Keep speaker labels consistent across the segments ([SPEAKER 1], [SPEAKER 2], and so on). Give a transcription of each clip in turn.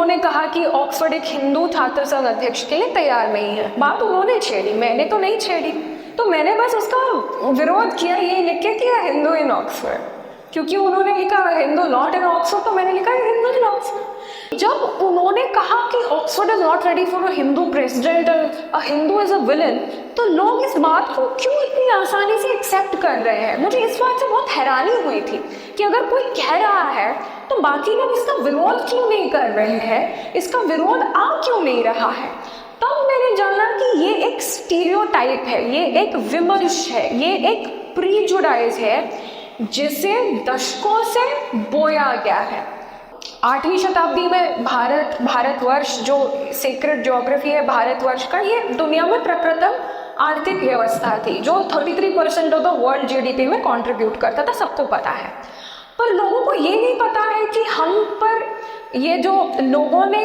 [SPEAKER 1] उन्होंने कहा कि ऑक्सफोर्ड एक हिंदू छात्र संघ अध्यक्ष के लिए तैयार नहीं है। बात उन्होंने छेड़ी, मैंने तो नहीं छेड़ी। तो मैंने बस उसका विरोध किया ये लिख के कि हिंदू इन ऑक्सफोर्ड, क्योंकि उन्होंने लिखा हिंदू नॉट इन ऑक्सफोर्ड, तो मैंने लिखा हिंदू इन ऑक्सफोर्ड। जब उन्होंने कहा कि Oxford is not ready for a Hindu president, a Hindu is a villain, तो लोग इस बात को क्यों इतनी आसानी से एक्सेप्ट कर रहे हैं। मुझे इस बात से बहुत हैरानी हुई थी कि अगर कोई कह रहा है तो बाकी लोग इसका विरोध क्यों नहीं कर रहे हैं, इसका विरोध आ क्यों नहीं रहा है। तब मैंने जाना कि ये एक स्टीरियोटाइप है, ये एक विमर्श है, ये एक प्रीजुडाइज है जिसे दशकों से बोया गया है। 8वीं शताब्दी में भारतवर्ष जो सेक्रेड ज्योग्राफी है भारतवर्ष का, ये दुनिया में प्रप्रथम आर्थिक व्यवस्था थी जो 33% ऑफ द वर्ल्ड जीडीपी में कंट्रीब्यूट करता था, सबको पता है। पर लोगों को ये नहीं पता है कि हम पर ये जो लोगों ने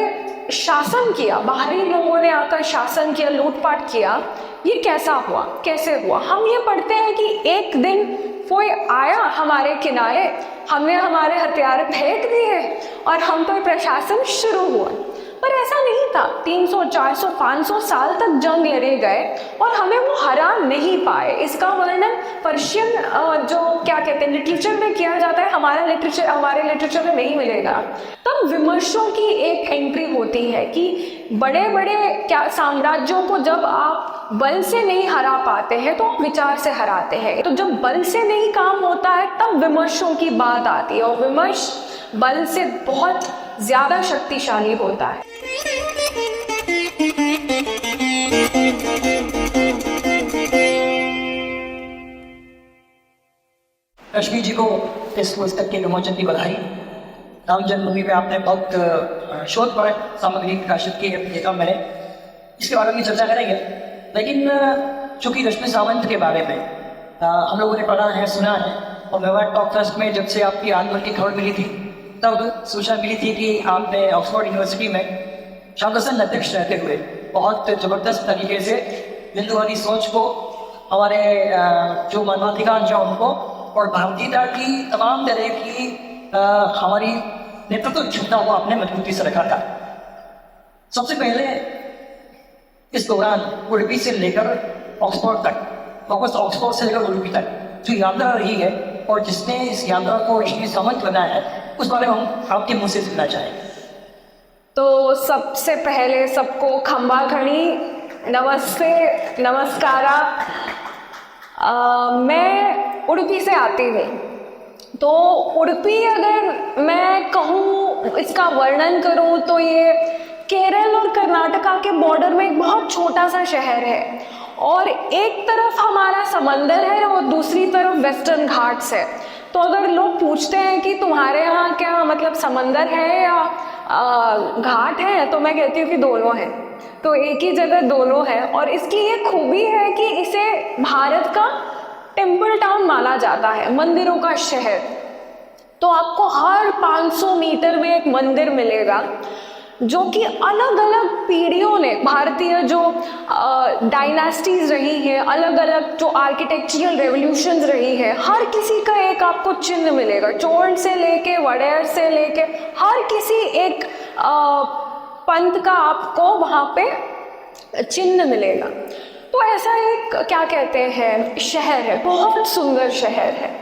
[SPEAKER 1] शासन किया, बाहरी लोगों ने आकर शासन किया, लूटपाट किया, ये कैसा हुआ, कैसे हुआ। हम ये पढ़ते हैं कि एक दिन कोई आया हमारे किनारे, हमने हमारे हथियार फेंक दिए और हम पर प्रशासन शुरू हुआ। पर ऐसा नहीं था। 300, 400, 500 साल तक जंग लड़े गए और हमें वो हरा नहीं पाए। इसका वर्णन पर्शियन जो क्या कहते हैं लिटरेचर में किया जाता है, हमारे लिटरेचर में नहीं मिलेगा। तब विमर्शों की एक एंट्री होती है कि बड़े बड़े क्या साम्राज्यों को जब आप बल से नहीं हरा पाते हैं तो आप विचार से हराते हैं। तो जब बल से नहीं काम होता है तब विमर्शों की बात आती है, और विमर्श बल से बहुत ज़्यादा शक्तिशाली होता है।
[SPEAKER 2] रश्मि जी को इस पुस्तक के विमोचन की बधाई। राम जन्मभूमि में आपने बहुत शोध पर सामग्री प्रकाशित की है, देखा मैंने, इसके बारे में चर्चा करेंगे। लेकिन चूंकि रश्मि सावंत के बारे में हम लोगों ने पढ़ा है, सुना है, और मेवाड़ टॉक ट्रस्ट में जब से आपकी आंदोलन की खबर मिली थी तब सूचना मिली थी कि आपने ऑक्सफोर्ड यूनिवर्सिटी में शांतसन अध्यक्ष रहते हुए बहुत ज़बरदस्त तरीके से हिंदुवादी सोच को, हमारे जो मानवाधिकार हैं उनको, और भारतीयता की तमाम तरह की हमारी नेतृत्व क्षमता को आपने मजबूती से रखा था। सबसे पहले इस दौरान उडुपी से लेकर ऑक्सफोर्ड तक, फोकस ऑक्सफोर्ड से लेकर उडुपी तक जो यात्रा रही है और जिसने इस यात्रा को रश्मि सावंत बनाया है, उस बारे में हम आपके मुँह से सुनना चाहेंगे।
[SPEAKER 1] तो सबसे पहले सबको खंबा खड़ी, नमस्ते, नमस्कारा। मैं उडुपी से आती हूँ। तो उडुपी अगर मैं कहूँ, इसका वर्णन करूँ तो ये केरल और कर्नाटका के बॉर्डर में एक बहुत छोटा सा शहर है, और एक तरफ हमारा समंदर है और दूसरी तरफ वेस्टर्न घाट्स है। तो अगर लोग पूछते हैं कि तुम्हारे यहाँ क्या मतलब समंदर है या घाट है, तो मैं कहती हूँ कि दोनों हैं। तो एक ही जगह दोनों है, और इसकी ये खूबी है कि इसे भारत का टेम्पल टाउन माना जाता है, मंदिरों का शहर। तो आपको हर 500 मीटर में एक मंदिर मिलेगा जो कि अलग अलग पीढ़ियों ने, भारतीय जो डायनास्टीज रही है, अलग अलग जो आर्किटेक्चरल रेवोल्यूशंस रही है, हर किसी का एक आपको चिन्ह मिलेगा। चोल से लेके वडेयर से लेके हर किसी एक पंथ का आपको वहाँ पे चिन्ह मिलेगा। तो ऐसा एक क्या कहते हैं शहर है, बहुत सुंदर शहर है।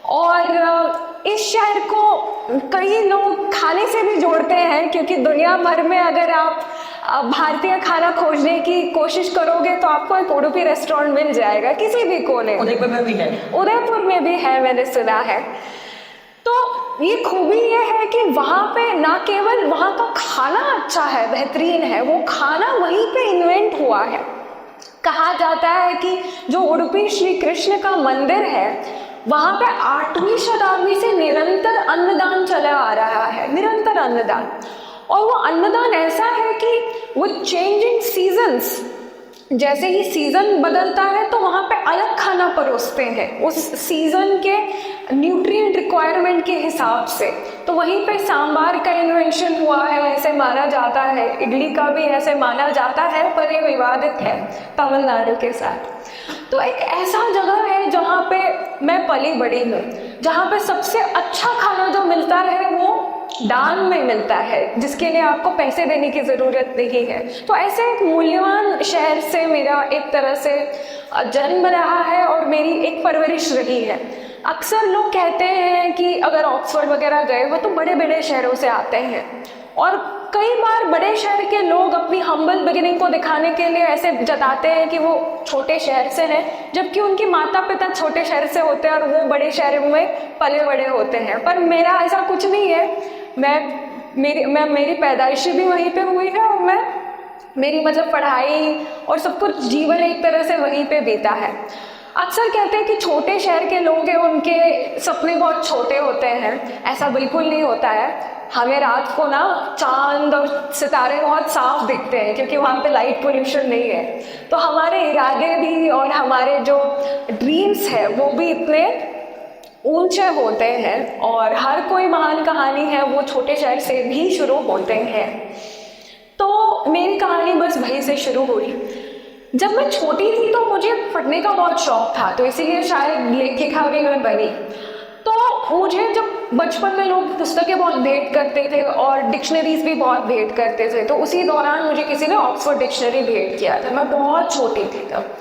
[SPEAKER 1] और इस शहर को कई लोग खाने से भी जोड़ते हैं, क्योंकि दुनिया भर में अगर आप भारतीय खाना खोजने की कोशिश करोगे तो आपको एक उडुपी रेस्टोरेंट मिल जाएगा किसी भी कोने।
[SPEAKER 2] उदयपुर में भी है।
[SPEAKER 1] उदयपुर में भी है, मैंने सुना है। तो ये खूबी ये है कि वहाँ पे ना केवल वहाँ का खाना अच्छा है, बेहतरीन है, वो खाना वहीं पे इन्वेंट हुआ है। कहा जाता है कि जो उडुपी श्री कृष्ण का मंदिर है, वहाँ पे 8वीं शताब्दी से निरंतर अन्नदान चला आ रहा है, निरंतर अन्नदान। और वो अन्नदान ऐसा है कि विद चेंजिंग सीजन्स, जैसे ही सीज़न बदलता है तो वहाँ पे अलग खाना परोसते हैं उस सीज़न के न्यूट्रिएंट रिक्वायरमेंट के हिसाब से। तो वहीं पे सांबार का इन्वेंशन हुआ है, ऐसे माना जाता है। इडली का भी ऐसे माना जाता है, पर ये विवादित है तमिलनाडु के साथ। तो एक ऐसा जगह है जहाँ पे मैं पली बड़ी हूँ, जहाँ पे सबसे अच्छा खाना जो मिलता है वो दान में मिलता है, जिसके लिए आपको पैसे देने की ज़रूरत नहीं है। तो ऐसे एक मूल्यवान शहर से मेरा एक तरह से जन्म रहा है और मेरी एक परवरिश रही है। अक्सर लोग कहते हैं कि अगर ऑक्सफोर्ड वगैरह गए हो तो बड़े बड़े शहरों से आते हैं, और कई बार बड़े शहर के लोग अपनी हम्बल बिगिनिंग को दिखाने के लिए ऐसे जताते हैं कि वो छोटे शहर से हैं, जबकि उनके माता पिता छोटे शहर से होते हैं और वो बड़े शहर में पले बड़े होते हैं। पर मेरा ऐसा कुछ नहीं है। मेरी पैदाइश भी वहीं पे हुई है, और मेरी मतलब पढ़ाई और सब कुछ जीवन एक तरह से वहीं पे बीता है। अक्सर कहते हैं कि छोटे शहर के लोग हैं, उनके सपने बहुत छोटे होते हैं। ऐसा बिल्कुल नहीं होता है। हमें रात को ना चांद और सितारे बहुत साफ दिखते हैं, क्योंकि वहाँ पे लाइट पोल्यूशन नहीं है। तो हमारे इरादे भी और हमारे जो ड्रीम्स है वो भी इतने ऊंचे होते हैं, और हर कोई महान कहानी है वो छोटे शहर से भी शुरू होते हैं। तो मेरी कहानी बस वहीं से शुरू हुई। जब मैं छोटी थी तो मुझे पढ़ने का बहुत शौक था, तो इसीलिए शायद लेखिका भी मैं बनी। तो मुझे जब बचपन में लोग पुस्तकें बहुत भेंट करते थे और डिक्शनरीज भी बहुत भेंट करते थे, तो उसी दौरान मुझे किसी ने ऑक्सफोर्ड डिक्शनरी भेंट किया था। मैं बहुत छोटी थी तब।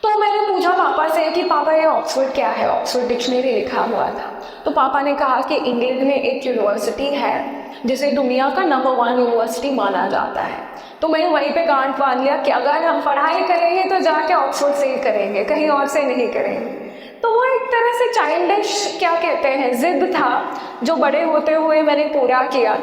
[SPEAKER 1] तो मैंने पूछा पापा से कि पापा ये ऑक्सफोर्ड क्या है, ऑक्सफोर्ड डिक्शनरी लिखा हुआ था। तो पापा ने कहा कि इंग्लैंड में एक यूनिवर्सिटी है जिसे दुनिया का नंबर 1 यूनिवर्सिटी माना जाता है। तो मैंने वहीं पे गांठ बांध लिया कि अगर हम पढ़ाई करेंगे तो जाके ऑक्सफोर्ड से ही करेंगे, कहीं और से नहीं करेंगे। तो वो एक तरह से चाइल्डिश क्या कहते हैं जिद था, जो बड़े होते हुए मैंने पूरा किया।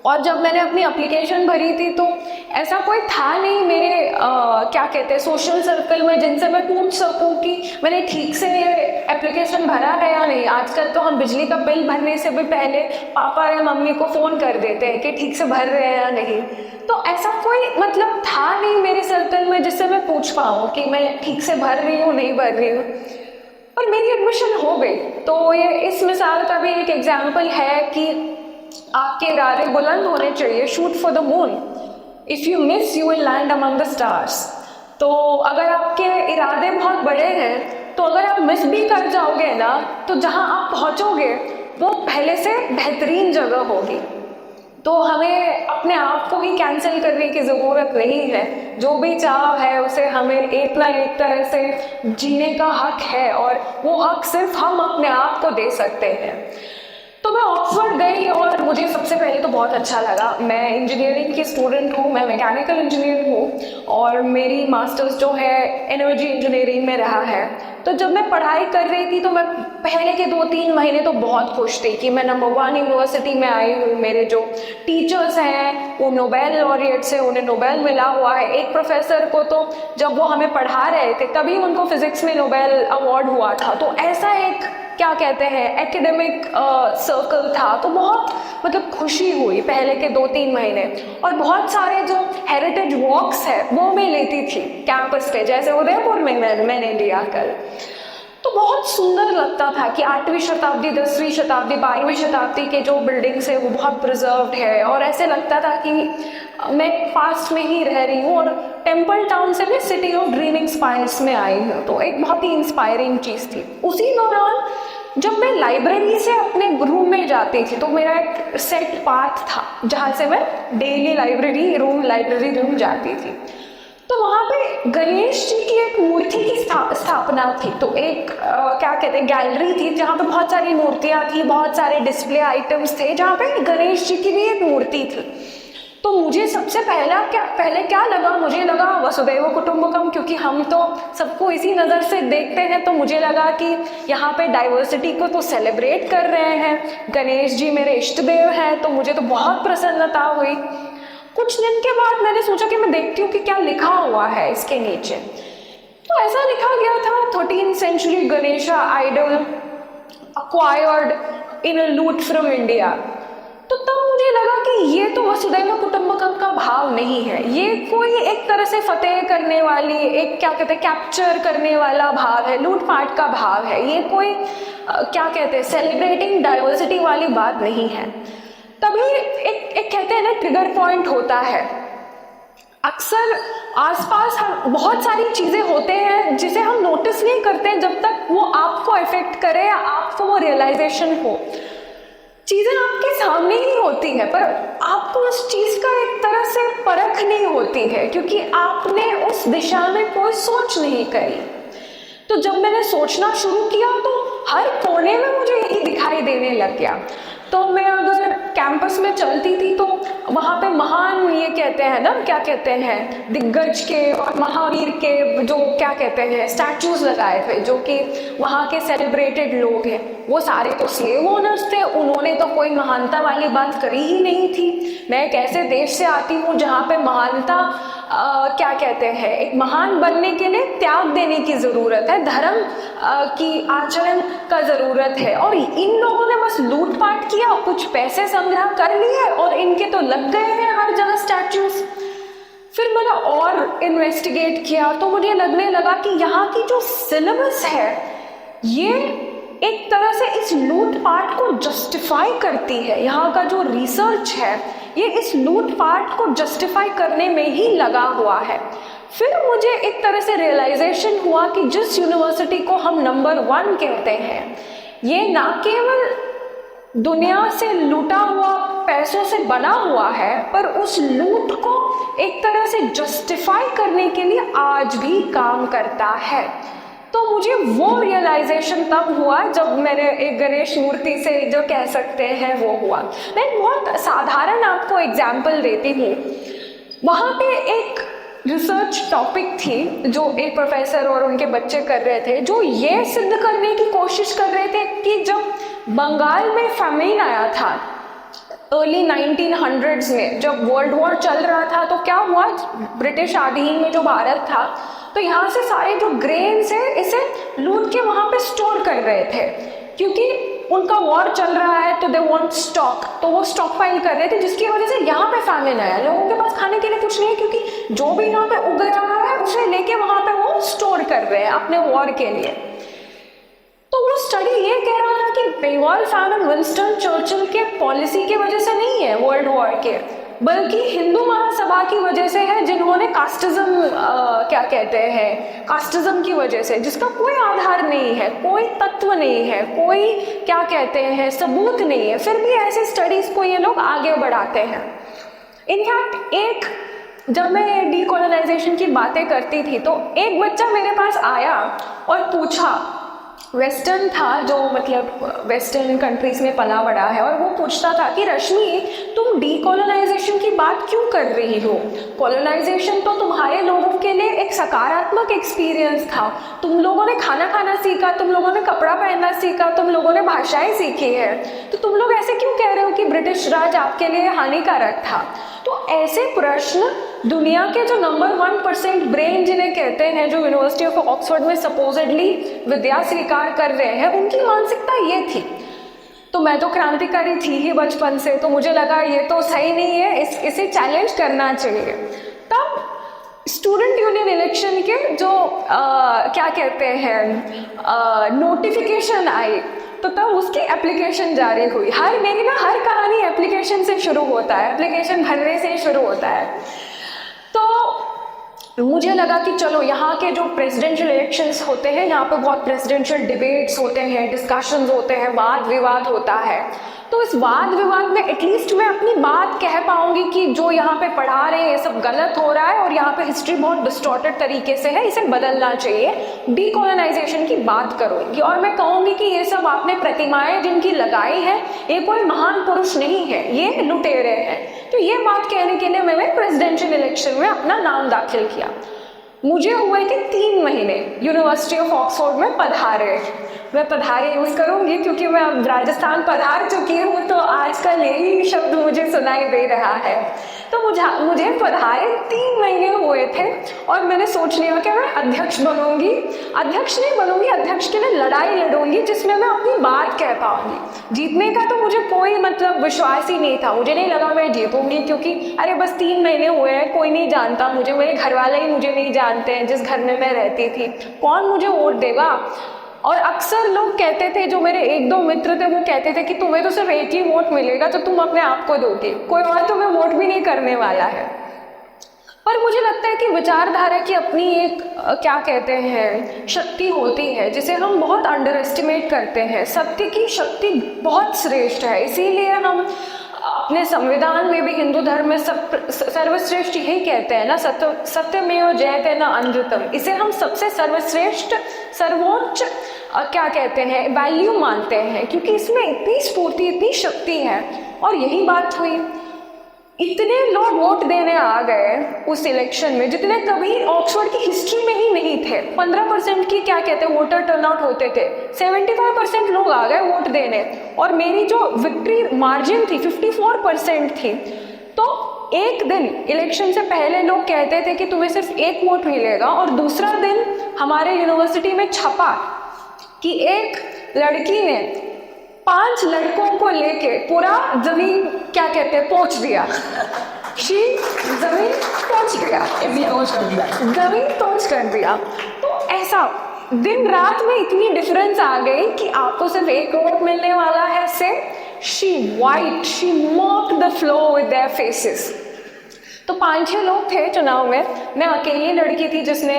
[SPEAKER 1] और जब मैंने अपनी एप्लीकेशन भरी थी तो ऐसा कोई था नहीं मेरे क्या कहते हैं सोशल सर्कल में जिनसे मैं पूछ सकूं कि मैंने ठीक से ये एप्लीकेशन भरा है या नहीं। आजकल तो हम बिजली का बिल भरने से भी पहले पापा या मम्मी को फ़ोन कर देते हैं कि ठीक से भर रहे हैं या नहीं। तो ऐसा कोई मतलब था नहीं मेरे सर्कल में जिससे मैं पूछ पाऊँ कि मैं ठीक से भर रही हूँ नहीं भर रही हूँ। और मेरी एडमिशन हो गई। तो ये इस मिसाल का भी एक एग्जाम्पल है कि आपके इरादे बुलंद होने चाहिए। Shoot for the moon, if you miss you will land among the stars. तो अगर आपके इरादे बहुत बड़े हैं तो अगर आप मिस भी कर जाओगे ना, तो जहाँ आप पहुँचोगे वो पहले से बेहतरीन जगह होगी। तो हमें अपने आप को ही कैंसिल करने की ज़रूरत नहीं है। जो भी चाह है उसे हमें एक ना एक तरह से जीने का हक है, और वो हक सिर्फ हम अपने आप को दे सकते हैं। तो मैं ऑक्सफोर्ड गई और मुझे सबसे पहले तो बहुत अच्छा लगा। मैं इंजीनियरिंग की स्टूडेंट हूँ, मैं मैकेनिकल इंजीनियर हूँ और मेरी मास्टर्स जो है एनर्जी इंजीनियरिंग में रहा है। तो जब मैं पढ़ाई कर रही थी तो मैं पहले के 2-3 महीने तो बहुत खुश थी कि मैं नंबर 1 यूनिवर्सिटी में आई हूँ। मेरे जो टीचर्स हैं वो नोबेल लॉरिएट्स हैं, उन्हें नोबेल मिला हुआ है। एक प्रोफेसर को तो जब वो हमें पढ़ा रहे थे तभी उनको फिजिक्स में नोबेल अवार्ड हुआ था। तो ऐसा एक क्या कहते हैं एकेडमिक सर्कल था। तो बहुत मतलब खुशी हुई पहले के 2-3 महीने। और बहुत सारे जो हेरिटेज वॉक्स है वो मैं लेती थी कैंपस पे, जैसे उदयपुर में मैंने लिया कल। तो बहुत सुंदर लगता था कि 8वीं शताब्दी, 10वीं शताब्दी, 12वीं शताब्दी के जो बिल्डिंग्स है वो बहुत प्रिजर्व्ड है, और ऐसे लगता था कि मैं पास्ट में ही रह रही हूँ। और टेम्पल टाउन से मैं सिटी ऑफ ड्रीमिंग स्पायर्स में आई हूँ, तो एक बहुत ही इंस्पायरिंग चीज़ थी। उसी दौरान जब मैं लाइब्रेरी से अपने रूम में जाती थी तो मेरा एक सेट पाथ था जहाँ से मैं डेली लाइब्रेरी रूम जाती थी। तो वहाँ पे गणेश जी की एक मूर्ति की स्थापना थी। तो एक क्या कहते हैं गैलरी थी जहाँ पे बहुत सारी मूर्तियाँ थी, बहुत सारे डिस्प्ले आइटम्स थे, जहाँ पे गणेश जी की भी एक मूर्ति थी। तो मुझे सबसे पहले क्या लगा, मुझे लगा वसुदैव कुटुंबकम, क्योंकि हम तो सबको इसी नज़र से देखते हैं। तो मुझे लगा कि यहाँ पे डाइवर्सिटी को तो सेलिब्रेट कर रहे हैं, गणेश जी मेरे इष्ट देव हैं। तो मुझे तो बहुत प्रसन्नता हुई। कुछ दिन के बाद मैंने सोचा कि मैं देखती हूँ कि क्या लिखा हुआ है इसके नीचे। तो ऐसा लिखा गया था 13th century Ganesha idol acquired in a loot from India। तो तब मुझे लगा कि ये तो वसुदैव कुटुंबकम का भाव नहीं है, ये कोई एक तरह से फतेह करने वाली, एक क्या कहते हैं कैप्चर करने वाला भाव है, लूटपाट का भाव है। ये कोई क्या कहते हैं सेलिब्रेटिंग डाइवर्सिटी वाली बात नहीं है। तभी एक कहते हैं ना ट्रिगर पॉइंट होता है। अक्सर आसपास हम बहुत सारी चीज़ें होते हैं जिसे हम नोटिस नहीं करते जब तक वो आपको इफेक्ट करे या आपको वो रियलाइजेशन हो। चीज़ें आपके सामने ही होती है, पर आपको उस चीज़ का एक तरह से परख नहीं होती है, क्योंकि आपने उस दिशा में कोई सोच नहीं करी। तो जब मैंने सोचना शुरू किया तो हर कोने में मुझे यही दिखाई देने लग गया। तो मैं अगर कैंपस में चलती थी तो वहाँ पे महान, ये कहते हैं ना, क्या कहते हैं, दिग्गज के और महावीर के जो क्या कहते हैं स्टैचूज लगाए थे, जो कि वहाँ के सेलिब्रेटेड लोग हैं, वो सारे तो स्लेव ओनर्स थे। उन्होंने तो कोई महानता वाली बात करी ही नहीं थी। मैं एक ऐसे देश से आती हूँ जहाँ पे महानता क्या कहते हैं, एक महान बनने के लिए त्याग देने की ज़रूरत है, धर्म की आचरण का ज़रूरत है। और इन लोगों ने बस लूटपाट किया, कुछ पैसे संग्रह कर लिए और इनके तो लग गए हैं हर जगह स्टैचूज। फिर मैंने और इन्वेस्टिगेट किया तो मुझे लगने लगा कि यहाँ की जो सिलेबस है ये एक तरह से इस लूटपाट को जस्टिफाई करती है। यहाँ का जो रिसर्च है ये इस लूटपाट को जस्टिफाई करने में ही लगा हुआ है। फिर मुझे एक तरह से रियलाइजेशन हुआ कि जिस यूनिवर्सिटी को हम नंबर 1 कहते हैं, ये ना केवल दुनिया से लूटा हुआ पैसों से बना हुआ है, पर उस लूट को एक तरह से जस्टिफाई करने के लिए आज भी काम करता है। तो मुझे वो रियलाइजेशन तब हुआ जब मैंने एक गणेश मूर्ति से जो कह सकते हैं वो हुआ। मैं बहुत साधारण आपको एग्जाम्पल देती हूँ। वहाँ पे एक रिसर्च टॉपिक थी जो एक प्रोफेसर और उनके बच्चे कर रहे थे, जो ये सिद्ध करने की कोशिश कर रहे थे कि जब बंगाल में फैमिन आया था अर्ली 1900s में, जब वर्ल्ड वॉर चल रहा था, तो क्या हुआ, ब्रिटिश अधीन में जो भारत था, तो यहाँ से सारे जो ग्रेन्स है इसे लूट के वहाँ पे स्टोर कर रहे थे, क्योंकि उनका वॉर चल रहा है तो दे वांट स्टॉक, तो वो स्टॉक फाइल कर रहे थे, जिसकी वजह से यहाँ पे फैमिन आया। लोगों के पास खाने के लिए कुछ नहीं है, क्योंकि जो भी यहाँ पे उग रहा है उसे लेके वहाँ पे वो स्टोर कर रहे हैं अपने वॉर के लिए। तो वो स्टडी ये कह रहा था कि बंगाल फैमिन विंस्टन चर्चिल के पॉलिसी की वजह से नहीं है वर्ल्ड वॉर के, बल्कि हिंदू महासभा की वजह से है, जिन्होंने कास्टिज्म क्या कहते हैं, कास्टिज्म की वजह से, जिसका कोई आधार नहीं है, कोई तत्व नहीं है, कोई क्या कहते हैं सबूत नहीं है, फिर भी ऐसे स्टडीज को ये लोग आगे बढ़ाते हैं। इनफैक्ट जब मैं डीकोलोनाइजेशन की बातें करती थी तो एक बच्चा मेरे पास आया और पूछा, वेस्टर्न था, जो मतलब वेस्टर्न कंट्रीज में पला बड़ा है, और वो पूछता था कि रश्मि, तुम डीकोलोनाइजेशन की बात क्यों कर रही हो? कॉलोनाइजेशन तो तुम्हारे लोगों के लिए एक सकारात्मक एक्सपीरियंस था, तुम लोगों ने खाना खाना सीखा, तुम लोगों ने कपड़ा पहनना सीखा, तुम लोगों ने भाषाएं सीखी है, तो तुम लोग ऐसे क्यों कह रहे हो कि ब्रिटिश राज आपके लिए हानिकारक था? तो ऐसे प्रश्न दुनिया के जो नंबर 1% ब्रेन जिन्हें कहते हैं, जो यूनिवर्सिटी ऑफ ऑक्सफोर्ड में सपोजिडली विद्या स्वीकार कर रहे हैं, उनकी मानसिकता ये थी। तो मैं तो क्रांतिकारी थी ही बचपन से, तो मुझे लगा ये तो सही नहीं है, इसे चैलेंज करना चाहिए। तब स्टूडेंट यूनियन इलेक्शन के जो क्या कहते हैं नोटिफिकेशन आई, तो तब उसकी एप्लीकेशन जारी हुई। मेरी हर कहानी एप्लीकेशन से शुरू होता है, एप्लीकेशन भरने से शुरू होता है। तो मुझे लगा कि चलो, यहाँ के जो प्रेसिडेंशियल इलेक्शंस होते हैं, यहाँ पे बहुत प्रेसिडेंशियल डिबेट्स होते हैं, डिस्कशंस होते हैं, वाद विवाद होता है, तो इस वाद विवाद में एटलीस्ट मैं अपनी बात कह पाऊंगी कि जो यहाँ पे पढ़ा रहे हैं ये सब गलत हो रहा है और यहाँ पे हिस्ट्री बहुत डिस्टॉर्टेड तरीके से है, इसे बदलना चाहिए, डीकोलोनाइजेशन की बात करूँगी। और मैं कहूँगी कि ये सब आपने प्रतिमाएं जिनकी लगाई है, ये कोई महान पुरुष नहीं है, ये लुटेरे हैं। तो ये बात कहने के लिए मैंने प्रेसिडेंशियल इलेक्शन में अपना नाम दाखिल किया। मुझे हुए कि 3 महीने यूनिवर्सिटी ऑफ ऑक्सफोर्ड में पधारे। मैं पधारे यूज़ करूँगी क्योंकि मैं अब राजस्थान पधार चुकी हूँ, तो आजकल यही शब्द मुझे सुनाई दे रहा है। तो मुझे पधारे 3 महीने हुए थे और मैंने सोच लिया कि मैं अध्यक्ष बनूंगी। अध्यक्ष नहीं बनूंगी, अध्यक्ष के लिए लड़ाई लड़ूंगी जिसमें मैं अपनी बात कह पाऊंगी। जीतने का तो मुझे कोई मतलब विश्वास ही नहीं था, मुझे नहीं लगा मैं जीतूंगी, क्योंकि अरे बस 3 महीने हुए हैं, कोई नहीं जानता मुझे, मेरे घर वाले ही मुझे नहीं जानते हैं, जिस घर में मैं रहती थी, कौन मुझे वोट देगा। और अक्सर लोग कहते थे, जो मेरे 1-2 मित्र थे, वो कहते थे कि तुम्हें तो सिर्फ 1 ही वोट मिलेगा, तो तुम अपने आप को दोगे, कोई और तुम्हें वोट भी नहीं करने वाला है। पर मुझे लगता है कि विचारधारा की अपनी एक क्या कहते हैं शक्ति होती है जिसे हम बहुत अंडर एस्टिमेट करते हैं। सत्य की शक्ति बहुत श्रेष्ठ है, इसीलिए हम अपने संविधान में भी हिंदू धर्म में सर्वश्रेष्ठ यही कहते हैं ना, सत्यमेव जयते न अनृतम। इसे हम सबसे सर्वश्रेष्ठ सर्वोच्च क्या कहते हैं वैल्यू मानते हैं, क्योंकि इसमें इतनी स्फूर्ति इतनी शक्ति है। और यही बात हुई, इतने लोग वोट देने आ गए उस इलेक्शन में जितने कभी ऑक्सफोर्ड की हिस्ट्री में ही नहीं थे। 15% की क्या कहते हैं वोटर टर्नआउट होते थे, 75% लोग आ गए वोट देने, और मेरी जो विक्ट्री मार्जिन थी 54% थी। तो एक दिन इलेक्शन से पहले लोग कहते थे कि तुम्हें सिर्फ एक वोट मिलेगा, और दूसरा दिन हमारे यूनिवर्सिटी में छपा कि एक लड़की ने 5 लड़कों को लेके पूरा जमीन क्या कहते हैं पहुंच दिया, जमीन पहुंच गया, जमीन पहुंच कर दिया। तो ऐसा दिन रात में इतनी डिफरेंस आ गई कि आपको सिर्फ एक वोट मिलने वाला है से she mocked the floor with their faces. तो 5-6 लोग थे चुनाव में, मैं अकेली लड़की थी जिसने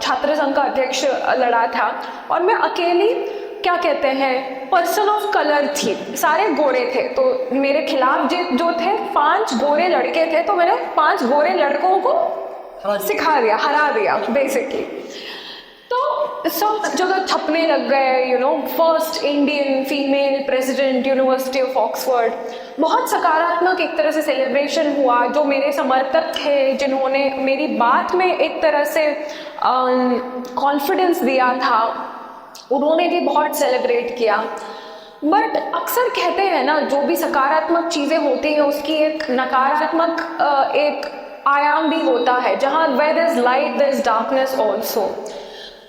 [SPEAKER 1] छात्र संघ का अध्यक्ष लड़ा था, और मैं अकेली क्या कहते हैं पर्सन ऑफ कलर थी, सारे गोरे थे। तो मेरे खिलाफ जो थे 5 गोरे लड़के थे, तो मैंने 5 गोरे लड़कों को सिखा दिया, हरा दिया बेसिकली। तो सब जगह छपने लग गए, first Indian female president university of Oxford. बहुत सकारात्मक एक तरह से सेलिब्रेशन हुआ। जो मेरे समर्थक थे जिन्होंने मेरी बात में एक तरह से कॉन्फिडेंस दिया था, उन्होंने भी बहुत सेलिब्रेट किया। बट अक्सर कहते हैं ना, जो भी सकारात्मक चीज़ें होती हैं उसकी एक नकारात्मक एक आयाम भी होता है, जहाँ where there is light there is darkness also।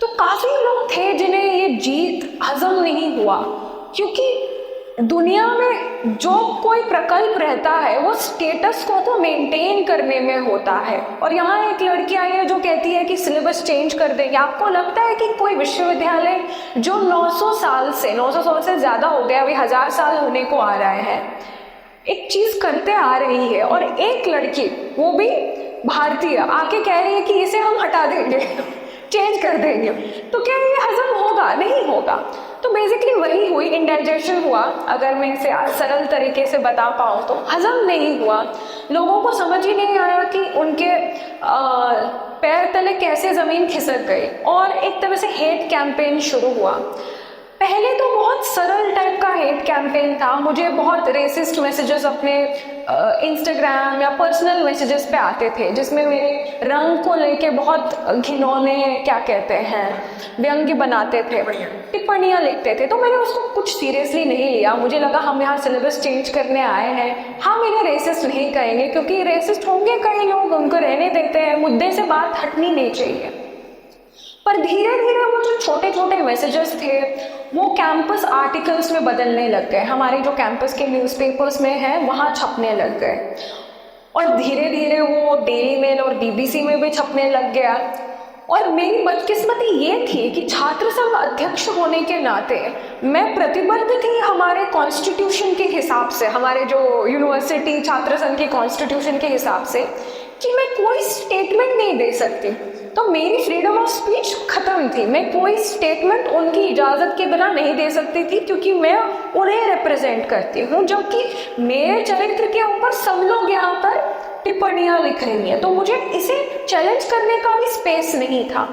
[SPEAKER 1] तो काफ़ी लोग थे जिन्हें ये जीत हजम नहीं हुआ, क्योंकि दुनिया में जो कोई प्रकल्प रहता है वो स्टेटस को तो मेंटेन करने में होता है। और यहाँ एक लड़की आई है जो कहती है कि सिलेबस चेंज कर देंगे। आपको लगता है कि कोई विश्वविद्यालय जो 900 साल से ज़्यादा हो गया, अभी 1000 साल होने को आ रहे हैं, एक चीज़ करते आ रही है, और एक लड़की वो भी भारतीय आके कह रही है कि इसे हम हटा देंगे, चेंज कर देंगे, तो क्या ये हजम होगा? नहीं होगा। तो बेसिकली वही हुई, इंडाइजेशन हुआ, अगर मैं इसे सरल तरीके से बता पाऊँ तो हजम नहीं हुआ। लोगों को समझ ही नहीं आया कि उनके पैर तले कैसे ज़मीन खिसक गई, और एक तरह से हेट कैंपेन शुरू हुआ। पहले तो बहुत सरल टाइप का हेट कैंपेन था, मुझे बहुत रेसिस्ट मैसेजेस अपने इंस्टाग्राम या पर्सनल मैसेजेस पे आते थे, जिसमें मेरे रंग को लेके बहुत घिनौने क्या कहते हैं व्यंग्य बनाते थे, टिप्पणियाँ लिखते थे। तो मैंने उसको कुछ सीरियसली नहीं लिया। मुझे लगा हम यहाँ सिलेबस चेंज करने आए हैं, हम इन्हें रेसिस्ट नहीं कहेंगे, क्योंकि रेसिस्ट होंगे कई लोग, उनको रहने देते हैं, मुद्दे से बात हटनी नहीं चाहिए। पर धीरे धीरे वो जो छोटे छोटे मैसेजेस थे वो कैंपस आर्टिकल्स में बदलने लग गए। हमारे जो कैंपस के न्यूज़पेपर्स में हैं वहाँ छपने लग गए, और धीरे धीरे वो डेली मेल और बीबीसी में भी छपने लग गया। और मेरी बदकिस्मती ये थी कि छात्र संघ अध्यक्ष होने के नाते मैं प्रतिबद्ध थी हमारे कॉन्स्टिट्यूशन के हिसाब से, हमारे जो यूनिवर्सिटी छात्र संघ के कॉन्स्टिट्यूशन के हिसाब से, कि मैं कोई स्टेटमेंट नहीं दे सकती। तो मेरी फ्रीडम ऑफ स्पीच खत्म थी, मैं कोई स्टेटमेंट उनकी इजाज़त के बिना नहीं दे सकती थी, क्योंकि मैं उन्हें रिप्रेजेंट करती हूँ, जबकि मेरे चरित्र के ऊपर सब लोग यहाँ पर टिप्पणियाँ लिख रही हैं। तो मुझे इसे चैलेंज करने का भी स्पेस नहीं था।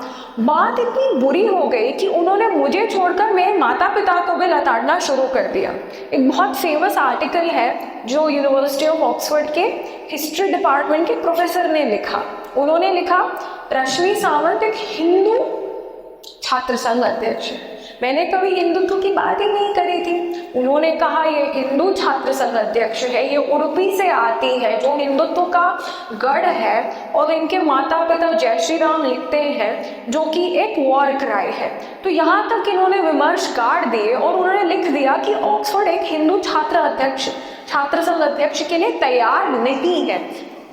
[SPEAKER 1] बात इतनी बुरी हो गई कि उन्होंने मुझे छोड़कर मेरे माता पिता को भी लताड़ना शुरू कर दिया। एक बहुत फेमस आर्टिकल है जो यूनिवर्सिटी ऑफ ऑक्सफोर्ड के हिस्ट्री डिपार्टमेंट के प्रोफेसर ने लिखा। उन्होंने लिखा, रश्मि सावंत एक हिंदू छात्र संघ अध्यक्ष। मैंने कभी हिंदुत्व की बात ही नहीं करी थी। उन्होंने कहा ये हिंदू छात्र संघ अध्यक्ष है, ये उडुपी से आती है जो हिंदुत्व का गढ़ है, और इनके माता पिता जय श्री राम लिखते हैं जो कि एक वॉर क्राई है। तो यहाँ तक इन्होंने विमर्श गाड़ दिए, और उन्होंने लिख दिया कि ऑक्सफोर्ड एक हिंदू छात्र संघ अध्यक्ष के लिए तैयार नहीं है।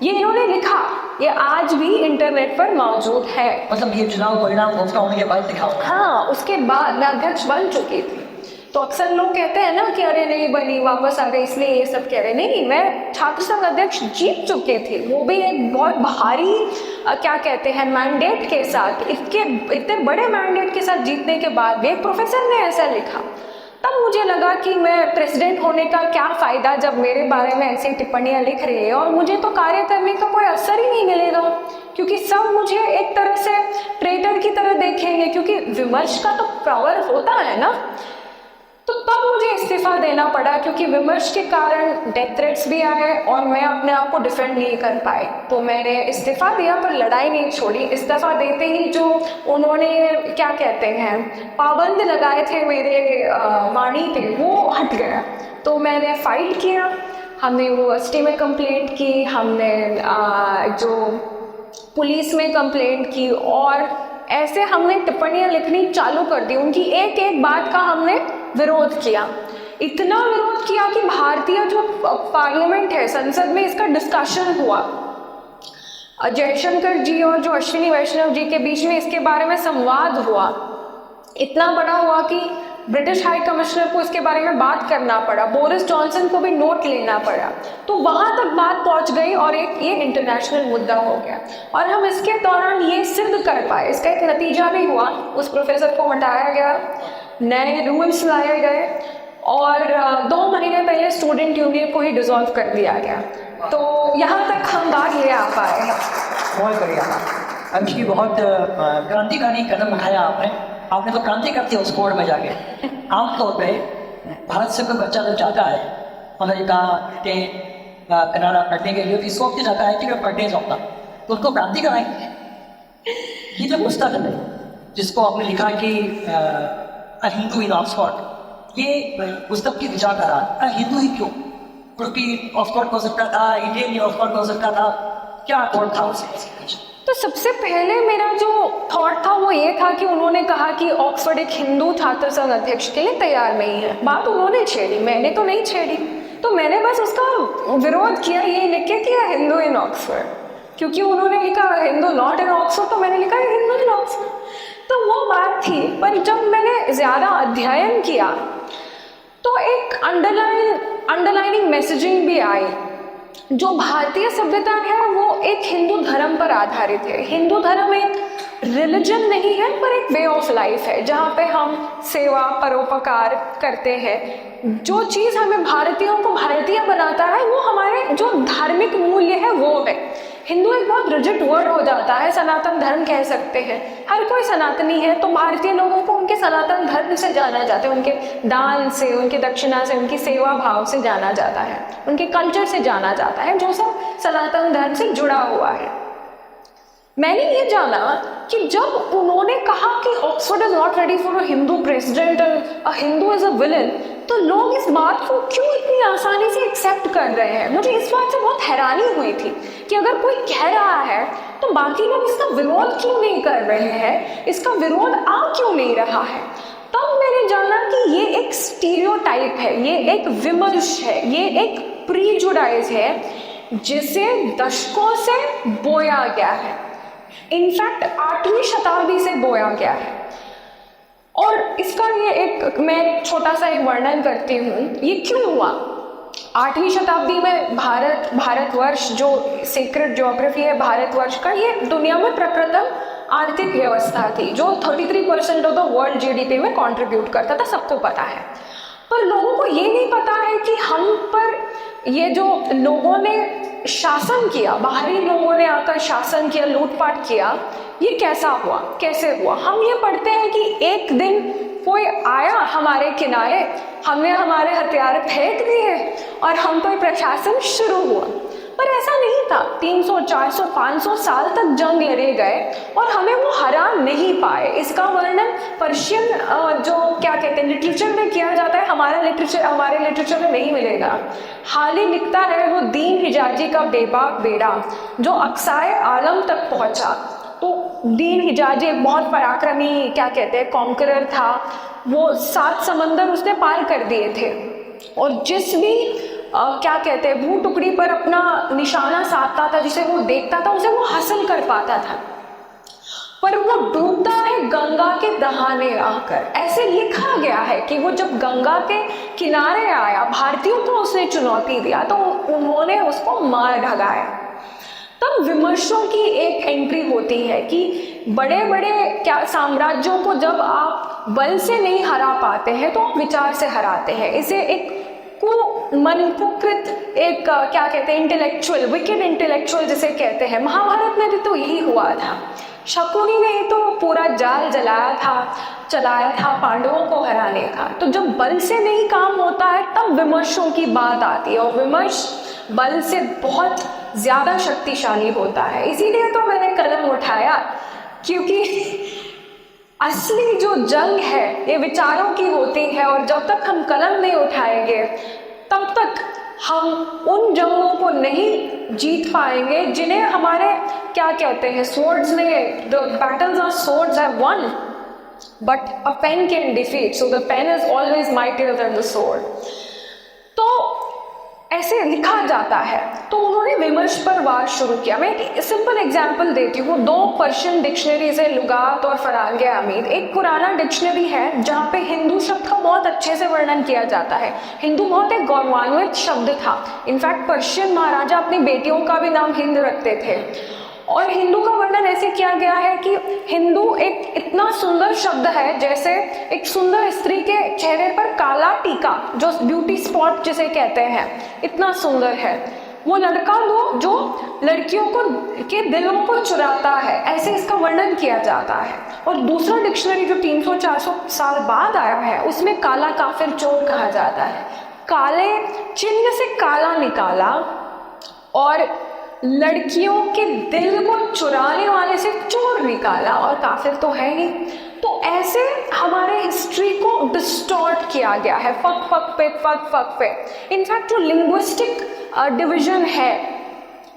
[SPEAKER 1] ये इन्होंने लिखा, ये आज भी इंटरनेट पर मौजूद है।
[SPEAKER 2] मतलब ये चुनाव परिणाम घोषणा होने के बाद दिखा?
[SPEAKER 1] हाँ, उसके बाद मैं अध्यक्ष बन चुकी थी। तो अक्सर लोग कहते हैं ना कि अरे नहीं बनी, वापस आ गई इसलिए ये सब कह रहे। नहीं, मैं छात्र संघ अध्यक्ष जीत चुके थे, वो भी एक बहुत भारी क्या कहते हैं मैंडेट के साथ। इसके इतने बड़े मैंडेट के साथ जीतने के बाद भी एक प्रोफेसर ने ऐसा लिखा, तब मुझे लगा कि मैं प्रेसिडेंट होने का क्या फ़ायदा जब मेरे बारे में ऐसी टिप्पणियाँ लिख रही है और मुझे तो कार्य करने का कोई असर ही नहीं मिलेगा, क्योंकि सब मुझे एक तरह से ट्रेटर की तरह देखेंगे, क्योंकि विमर्श का तो पावर होता है ना। तो तब मुझे इस्तीफ़ा देना पड़ा, क्योंकि विमर्श के कारण डेथ थ्रेट्स भी आए और मैं अपने आप को डिफेंड नहीं कर पाई। तो मैंने इस्तीफ़ा दिया पर लड़ाई नहीं छोड़ी। इस्तीफ़ा देते ही जो उन्होंने क्या कहते हैं पाबंद लगाए थे मेरे वाणी पे, वो हट गया। तो मैंने फाइल किया, हमने यूनिवर्सिटी में कंप्लेंट की, हमने जो पुलिस में कंप्लेंट की, और ऐसे हमने टिप्पणियाँ लिखनी चालू कर दी। उनकी एक एक बात का हमने विरोध किया, इतना विरोध किया कि भारतीय जो पार्लियामेंट है, संसद में इसका डिस्कशन हुआ। जयशंकर जी और जो अश्विनी वैष्णव जी के बीच में इसके बारे में संवाद हुआ, इतना बड़ा हुआ कि ब्रिटिश हाई कमिश्नर को इसके बारे में बात करना पड़ा, बोरिस जॉनसन को भी नोट लेना पड़ा। तो वहाँ तक बात पहुँच गई और एक ये इंटरनेशनल मुद्दा हो गया। और हम इसके दौरान ये सिद्ध कर पाए, इसका एक नतीजा भी हुआ, उस प्रोफेसर को हटाया गया, नए रूल्स लाए गए और 2 महीने पहले स्टूडेंट यूनियन को ही डिसॉल्व कर दिया गया। तो यहाँ तक हम बात ले आ पाए।
[SPEAKER 2] बहुत बढ़िया, अंशी, बहुत क्रांतिकारी कदम उठाया आपने। आपने तो क्रांति करती है उस कोड में जाके। आमतौर पे भारत से कोई बच्चा जब जाता है अमेरिका, ब्रिटेन, कनाडा पढ़ने के लिए, तो सोचते जाता है कि मैं पढ़ने जाऊँगा, तो उसको क्रांति कराएंगे। ये जो पुस्तक है जिसको आपने लिखा कि अ हिंदू इन ऑक्सफोर्ड, ये पुस्तक की विचारधारा हिंदू ही क्यों? क्योंकि ऑक्सफोर्ड हो सकता था, इंडियन ऑक्सफोर्ड हो सकता था, क्या कोड था उसे?
[SPEAKER 1] तो सबसे पहले मेरा जो थॉट था वो ये था कि उन्होंने कहा कि ऑक्सफोर्ड एक हिंदू छात्र संघ अध्यक्ष के लिए तैयार नहीं है। बात उन्होंने छेड़ी, मैंने तो नहीं छेड़ी। तो मैंने बस उसका विरोध किया, ये लिख के किया हिंदू इन ऑक्सफोर्ड, क्योंकि उन्होंने लिखा हिंदू नॉट इन ऑक्सफोर्ड, तो मैंने लिखा हिंदू इन ऑक्सफोर्ड। तो वो बात थी। पर जब मैंने ज़्यादा अध्ययन किया तो एक अंडरलाइनिंग मैसेजिंग भी आई। जो भारतीय सभ्यता है वो एक हिंदू धर्म पर आधारित है। हिंदू धर्म एक रिलीजन नहीं है पर एक वे ऑफ लाइफ है, जहाँ पे हम सेवा परोपकार करते हैं। जो चीज़ हमें भारतीयों को भारतीय बनाता है वो हमारे जो धार्मिक मूल्य है वो है। हिंदू एक बहुत रिजिड वर्ड हो जाता है, सनातन धर्म कह सकते हैं, हर कोई सनातनी है। तो भारतीय लोगों को उनके सनातन धर्म से जाना जाता है, उनके दान से, उनकी दक्षिणा से, उनकी सेवा भाव से जाना जाता है, उनके कल्चर से जाना जाता है, जो सब सनातन धर्म से जुड़ा हुआ है। मैंने ये जाना कि जब उन्होंने कहा कि Oxford is not ready for a Hindu president, a Hindu is a villain, तो लोग इस बात को क्यों इतनी आसानी से एक्सेप्ट कर रहे हैं। मुझे इस बात से बहुत हैरानी हुई थी कि अगर कोई कह रहा है तो बाकी लोग इसका विरोध क्यों नहीं कर रहे हैं, इसका विरोध आ क्यों नहीं रहा है। तब मैंने जाना कि ये एक स्टीरियोटाइप है, ये एक विमर्श है, ये एक प्रीजुडाइज है जिसे दशकों से बोया गया है। इनफैक्ट 8वीं शताब्दी से बोया गया है। और इसका ये एक मैं छोटा सा एक वर्णन करती हूँ, ये क्यों हुआ। 8वीं शताब्दी में भारतवर्ष जो सीक्रेट ज्योग्राफी है भारतवर्ष का, ये दुनिया में प्रप्रथम आर्थिक व्यवस्था थी जो 33% ऑफ द वर्ल्ड जीडीपी में कंट्रीब्यूट करता था, सबको पता है। पर लोगों को ये नहीं पता है कि हम पर ये जो लोगों ने शासन किया, बाहरी लोगों ने आकर शासन किया, लूटपाट किया, ये कैसा हुआ, कैसे हुआ। हम ये पढ़ते हैं कि एक दिन कोई आया हमारे किनारे, हमने हमारे हथियार फेंक दिए और हम पर प्रशासन शुरू हुआ। पर ऐसा नहीं था। 300, 400, 500 साल तक जंग लड़े गए और हमें वो हरा नहीं पाए। इसका वर्णन पर्शियन जो क्या कहते हैं लिटरेचर में किया जाता है, हमारे लिटरेचर में नहीं मिलेगा। हाल ही लिखता है वो दीन हिजाजी का बेबाक बेड़ा जो अक्साए आलम तक पहुंचा। तो दीन हिजाजी एक बहुत पराक्रमी क्या कहते हैं कॉन्करर था, वो 7 समंदर उसने पार कर दिए थे और जिस भी क्या कहते हैं भू टुकड़ी पर अपना निशाना साधता था, जिसे वो देखता था, उसे वो हासिल कर पाता था। पर वो डूबता है गंगा के दहाने आकर। ऐसे लिखा गया है कि वो जब गंगा के किनारे आया, भारतीयों को उसने चुनौती दिया तो उन्होंने उसको मार भगाया। तब विमर्शों की एक एंट्री होती है कि बड़े बड़े क्या साम्राज्यों को जब आप बल से नहीं हरा पाते हैं तो आप विचार से हराते हैं। इसे एक मनपुकृत एक क्या कहते हैं, इंटेलेक्चुअल, विकेड इंटेलेक्चुअल जिसे कहते हैं। महाभारत में भी तो यही हुआ था। शकुनी ने तो पूरा जाल चलाया था पांडवों को हराने का। तो जब बल से नहीं काम होता है तब विमर्शों की बात आती है, और विमर्श बल से बहुत ज़्यादा शक्तिशाली होता है। इसीलिए तो मैंने कलम उठाया, क्योंकि असली जो जंग है ये विचारों की होती है, और जब तक हम कलम नहीं उठाएंगे तब तक हम उन जंगों को नहीं जीत पाएंगे जिन्हें हमारे क्या कहते हैं, स्वर्ड्स ने, the battles of swords have won, but a pen can defeat, so the pen is always mightier than the sword। तो ऐसे लिखा जाता है। तो उन्होंने विमर्श पर वार शुरू किया। मैं एक सिंपल एग्जांपल देती हूँ। 2 पर्शियन डिक्शनरीज है, लुगात और फरांग अमीद। एक पुराना डिक्शनरी है जहाँ पे हिंदू शब्द का बहुत अच्छे से वर्णन किया जाता है। हिंदू बहुत एक गौरवान्वित शब्द था। इनफैक्ट पर्शियन महाराजा अपनी बेटियों का भी नाम हिंद रखते थे। और हिंदू का वर्णन ऐसे किया गया है कि हिंदू एक इतना सुंदर शब्द है जैसे एक सुंदर स्त्री के चेहरे पर काला टीका, जो ब्यूटी स्पॉट जिसे कहते हैं, इतना सुंदर है। वो लड़का जो लड़कियों को के दिलों को चुराता है, ऐसे इसका वर्णन किया जाता है। और दूसरा डिक्शनरी जो 300-400 साल बाद आया है उसमें काला काफिर चोर कहा जाता है। काले चिन्ह से काला निकाला और लड़कियों के दिल को चुराने वाले से चोर निकाला, और काफिर तो है ही। तो ऐसे हमारे हिस्ट्री को डिस्टॉर्ट किया गया है, फक पे। इनफैक्ट जो लिंग्विस्टिक डिवीजन है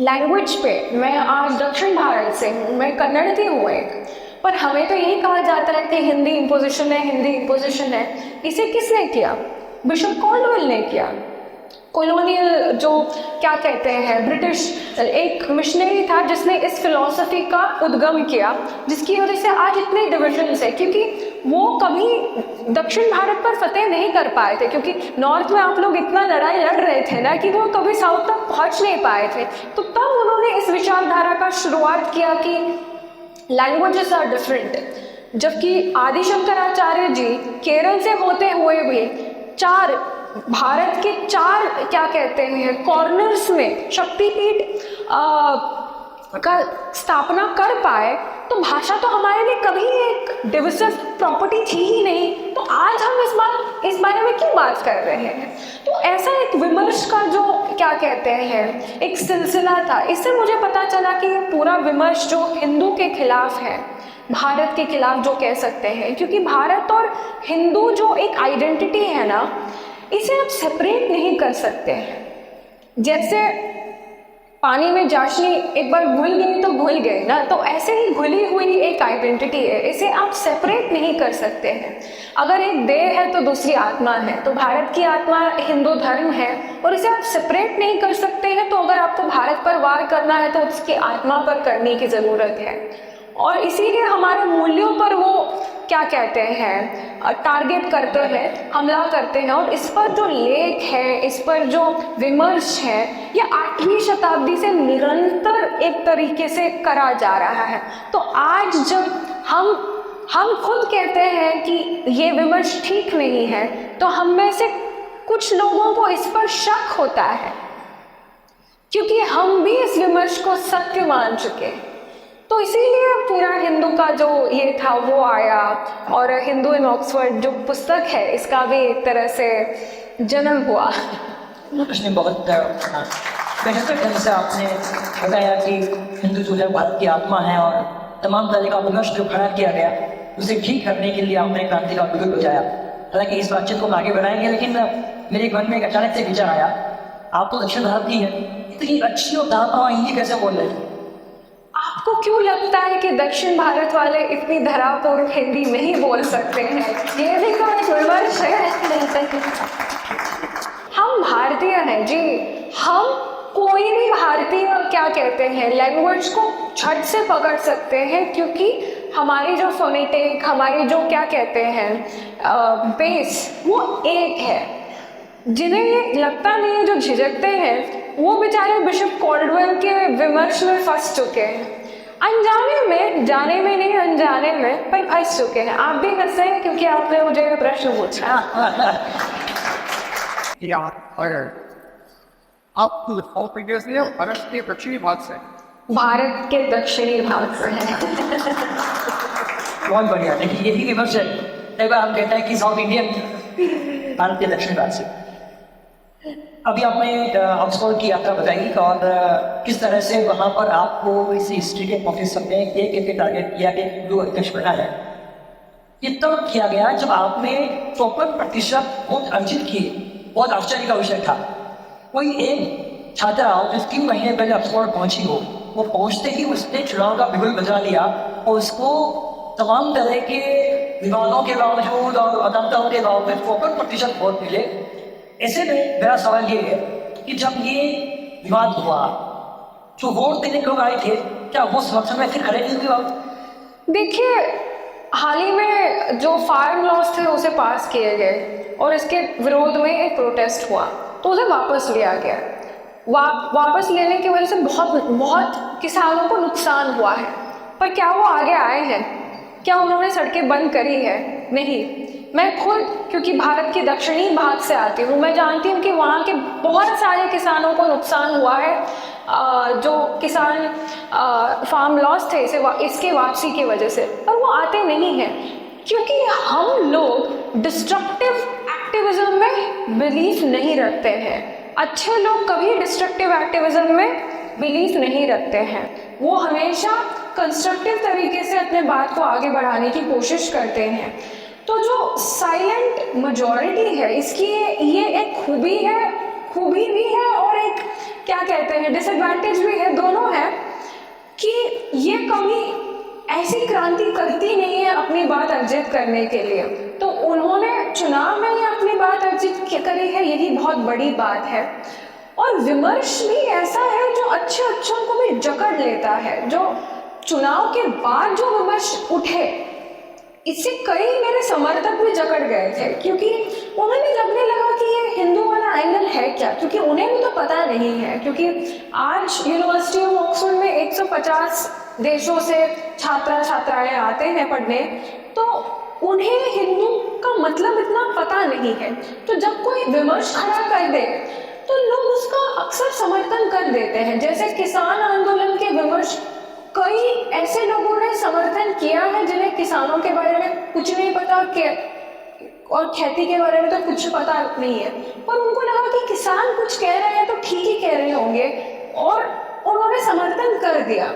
[SPEAKER 1] लैंग्वेज पे, मैं आज दक्षिण भारत से हूँ, मैं कन्नड़ हूँ एक, पर हमें तो यही कहा जाता है कि हिंदी इम्पोजिशन है। इसे किसने किया? बिशप कॉल्डवेल ने किया। कॉलोनियल जो क्या कहते हैं, ब्रिटिश एक मिशनरी था जिसने इस फिलॉसफी का उद्गम किया, जिसकी वजह से आज इतने डिविजन्स है, क्योंकि वो कभी दक्षिण भारत पर फतेह नहीं कर पाए थे, क्योंकि नॉर्थ में आप लोग इतना लड़ाई लड़ रहे थे ना कि वो कभी साउथ तक पहुंच नहीं पाए थे। तो तब उन्होंने इस विचारधारा का शुरुआत किया कि लैंग्वेजेस आर डिफरेंट। जबकि आदि शंकराचार्य जी केरल से होते हुए भी भारत के 4 क्या कहते हैं कॉर्नर्स में शक्तिपीठ का स्थापना कर पाए, तो भाषा तो हमारे लिए कभी एक डिविसिव प्रॉपर्टी थी ही नहीं। तो आज हम इस बारे में क्यों बात कर रहे हैं? तो ऐसा एक विमर्श का जो क्या कहते हैं एक सिलसिला था। इससे मुझे पता चला कि ये पूरा विमर्श जो हिंदू के खिलाफ है, भारत के खिलाफ जो कह सकते हैं, क्योंकि भारत और हिंदू जो एक आइडेंटिटी है ना, इसे आप सेपरेट नहीं कर सकते हैं। जैसे पानी में चाशनी एक बार घुल गई तो घुल गई ना, तो ऐसे ही घुली हुई एक आइडेंटिटी है, इसे आप सेपरेट नहीं कर सकते हैं। अगर एक देह है तो दूसरी आत्मा है, तो भारत की आत्मा हिंदू धर्म है और इसे आप सेपरेट नहीं कर सकते हैं। तो अगर आपको भारत पर वार करना है तो उसकी आत्मा पर करने की ज़रूरत है, और इसीलिए हमारे मूल्यों पर वो क्या कहते हैं टारगेट करते हैं, हमला करते हैं। और इस पर जो लेख है, इस पर जो विमर्श है, ये 8वीं शताब्दी से निरंतर एक तरीके से करा जा रहा है। तो आज जब हम खुद कहते हैं कि ये विमर्श ठीक नहीं है, तो हम में से कुछ लोगों को इस पर शक होता है, क्योंकि हम भी इस विमर्श को सत्य मान चुके हैं। तो इसीलिए पूरा हिंदू का जो ये था वो आया, और हिंदू इन ऑक्सफोर्ड जो पुस्तक है इसका भी एक तरह से जन्म हुआ।
[SPEAKER 2] उसने बहुत बेहतर ढंग से आपने बताया कि हिंदू जो है भारत की आत्मा है, और तमाम तरह का विमर्श जो खड़ा किया गया उसे ठीक करने के लिए आपने क्रांति का बिगुल बजाया। हालांकि इस बातचीत को हम आगे बढ़ाएंगे, लेकिन मेरे मन में एक अचानक से विचार आया, आप तो दक्षिण भारत की है, इतनी अच्छी और दावा हिंदी कैसे बोल रहे हैं?
[SPEAKER 1] आपको क्यों लगता है कि दक्षिण भारत वाले इतनी धरापूर्व हिंदी नहीं बोल सकते हैं? ये भी तो एक विमर्श है। हम भारतीय हैं जी, हम कोई भी भारतीय क्या कहते हैं लैंग्वेज को झट से पकड़ सकते हैं, क्योंकि हमारी जो फोनेटिक, हमारी जो क्या कहते हैं बेस, वो एक है। जिन्हें ये लगता नहीं है, जो झिझकते हैं, वो बेचारे बिशप कॉल्डवेल के विमर्श में फंस चुके हैं, अनजाने में, जाने में नहीं अनजाने में, पर फंस चुके हैं। आप भी फंसे हैं क्योंकि आपने मुझे प्रश्न पूछा।
[SPEAKER 3] या और आप प्रीवियसली भारत के दक्षिणी भाग से
[SPEAKER 1] भारत के दक्षिणी भाग से हैं।
[SPEAKER 2] बहुत बढ़िया। देखिए, ये भी विमर्श है। कई बार हम कहते हैं कि साउथ इंडियन भारत के दक्षिण भाग से। अभी आपने ऑक्सफोर्ड की यात्रा बताई और किस तरह से वहाँ पर आपको इस हिस्ट्री के प्रोफेसर ने एक टारगेट किया कि जो अध्यक्ष बना है, ये तब किया गया जब आपने 54% वोट अर्जित किए। बहुत आश्चर्य का विषय था। कोई एक छात्रा जो 3 महीने पहले ऑक्सफोर्ड पहुंची हो, वो पहुंचते ही उसने चुनाव का बिगुल बजा लिया और उसको तमाम तरह के विवादों के बावजूद और अदालतों के बावजूद 54% वोट मिले। ऐसे में मेरा सवाल ये है कि जब ये विवाद हुआ, जो वोट देने लोग आए थे, क्या वो समर्थन में फिर खड़े नहीं हुए?
[SPEAKER 1] देखिए, हाल ही में जो फार्म लॉज थे उसे पास किए गए और इसके विरोध में एक प्रोटेस्ट हुआ, तो उसे वापस लिया गया। वापस लेने की वजह से बहुत किसानों को नुकसान हुआ है, पर क्या वो आगे आए हैं? क्या उन्होंने सड़कें बंद करी है? नहीं। मैं खुद, क्योंकि भारत के दक्षिणी भाग से आती हूँ, मैं जानती हूँ कि वहाँ के बहुत सारे किसानों को नुकसान हुआ है। जो किसान फार्म लॉस थे इसके वापसी की वजह से, पर वो आते नहीं हैं क्योंकि हम लोग डिस्ट्रक्टिव एक्टिविज्म में बिलीफ नहीं रखते हैं। अच्छे लोग कभी डिस्ट्रक्टिव एक्टिविज्म में बिलीफ नहीं रखते हैं। वो हमेशा कंस्ट्रक्टिव तरीके से अपने बात को आगे बढ़ाने की कोशिश करते हैं। तो जो साइलेंट मेजॉरिटी है, इसकी ये एक खूबी भी है और एक क्या कहते हैं डिसएडवांटेज भी है, दोनों है कि ये कभी ऐसी क्रांति करती नहीं है अपनी बात अर्जित करने के लिए। तो उन्होंने चुनाव में ही अपनी बात अर्जित करी है, यही बहुत बड़ी बात है। और विमर्श भी ऐसा है जो अच्छों को भी जकड़ लेता है। जो चुनाव के बाद जो विमर्श उठे, इससे कई मेरे समर्थक भी जकड़ गए थे, क्योंकि उन्हें भी लगने लगा कि ये हिंदू वाला एंगल है क्या, क्योंकि उन्हें भी तो पता नहीं है। क्योंकि आज यूनिवर्सिटी ऑफ ऑक्सफोर्ड में 150 देशों से छात्राएं आते हैं पढ़ने, तो उन्हें हिंदू का मतलब इतना पता नहीं है। तो जब कोई विमर्श खड़ा कर दे तो लोग उसका अक्सर समर्थन कर देते हैं। जैसे किसान आंदोलन के विमर्श कई ऐसे लोगों ने समर्थन किया है जिन्हें किसानों के बारे में कुछ नहीं पता और खेती के बारे में तो कुछ पता नहीं है, पर उनको लगा कि किसान कुछ कह रहे हैं तो ठीक ही कह रहे होंगे और उन्होंने समर्थन कर दिया।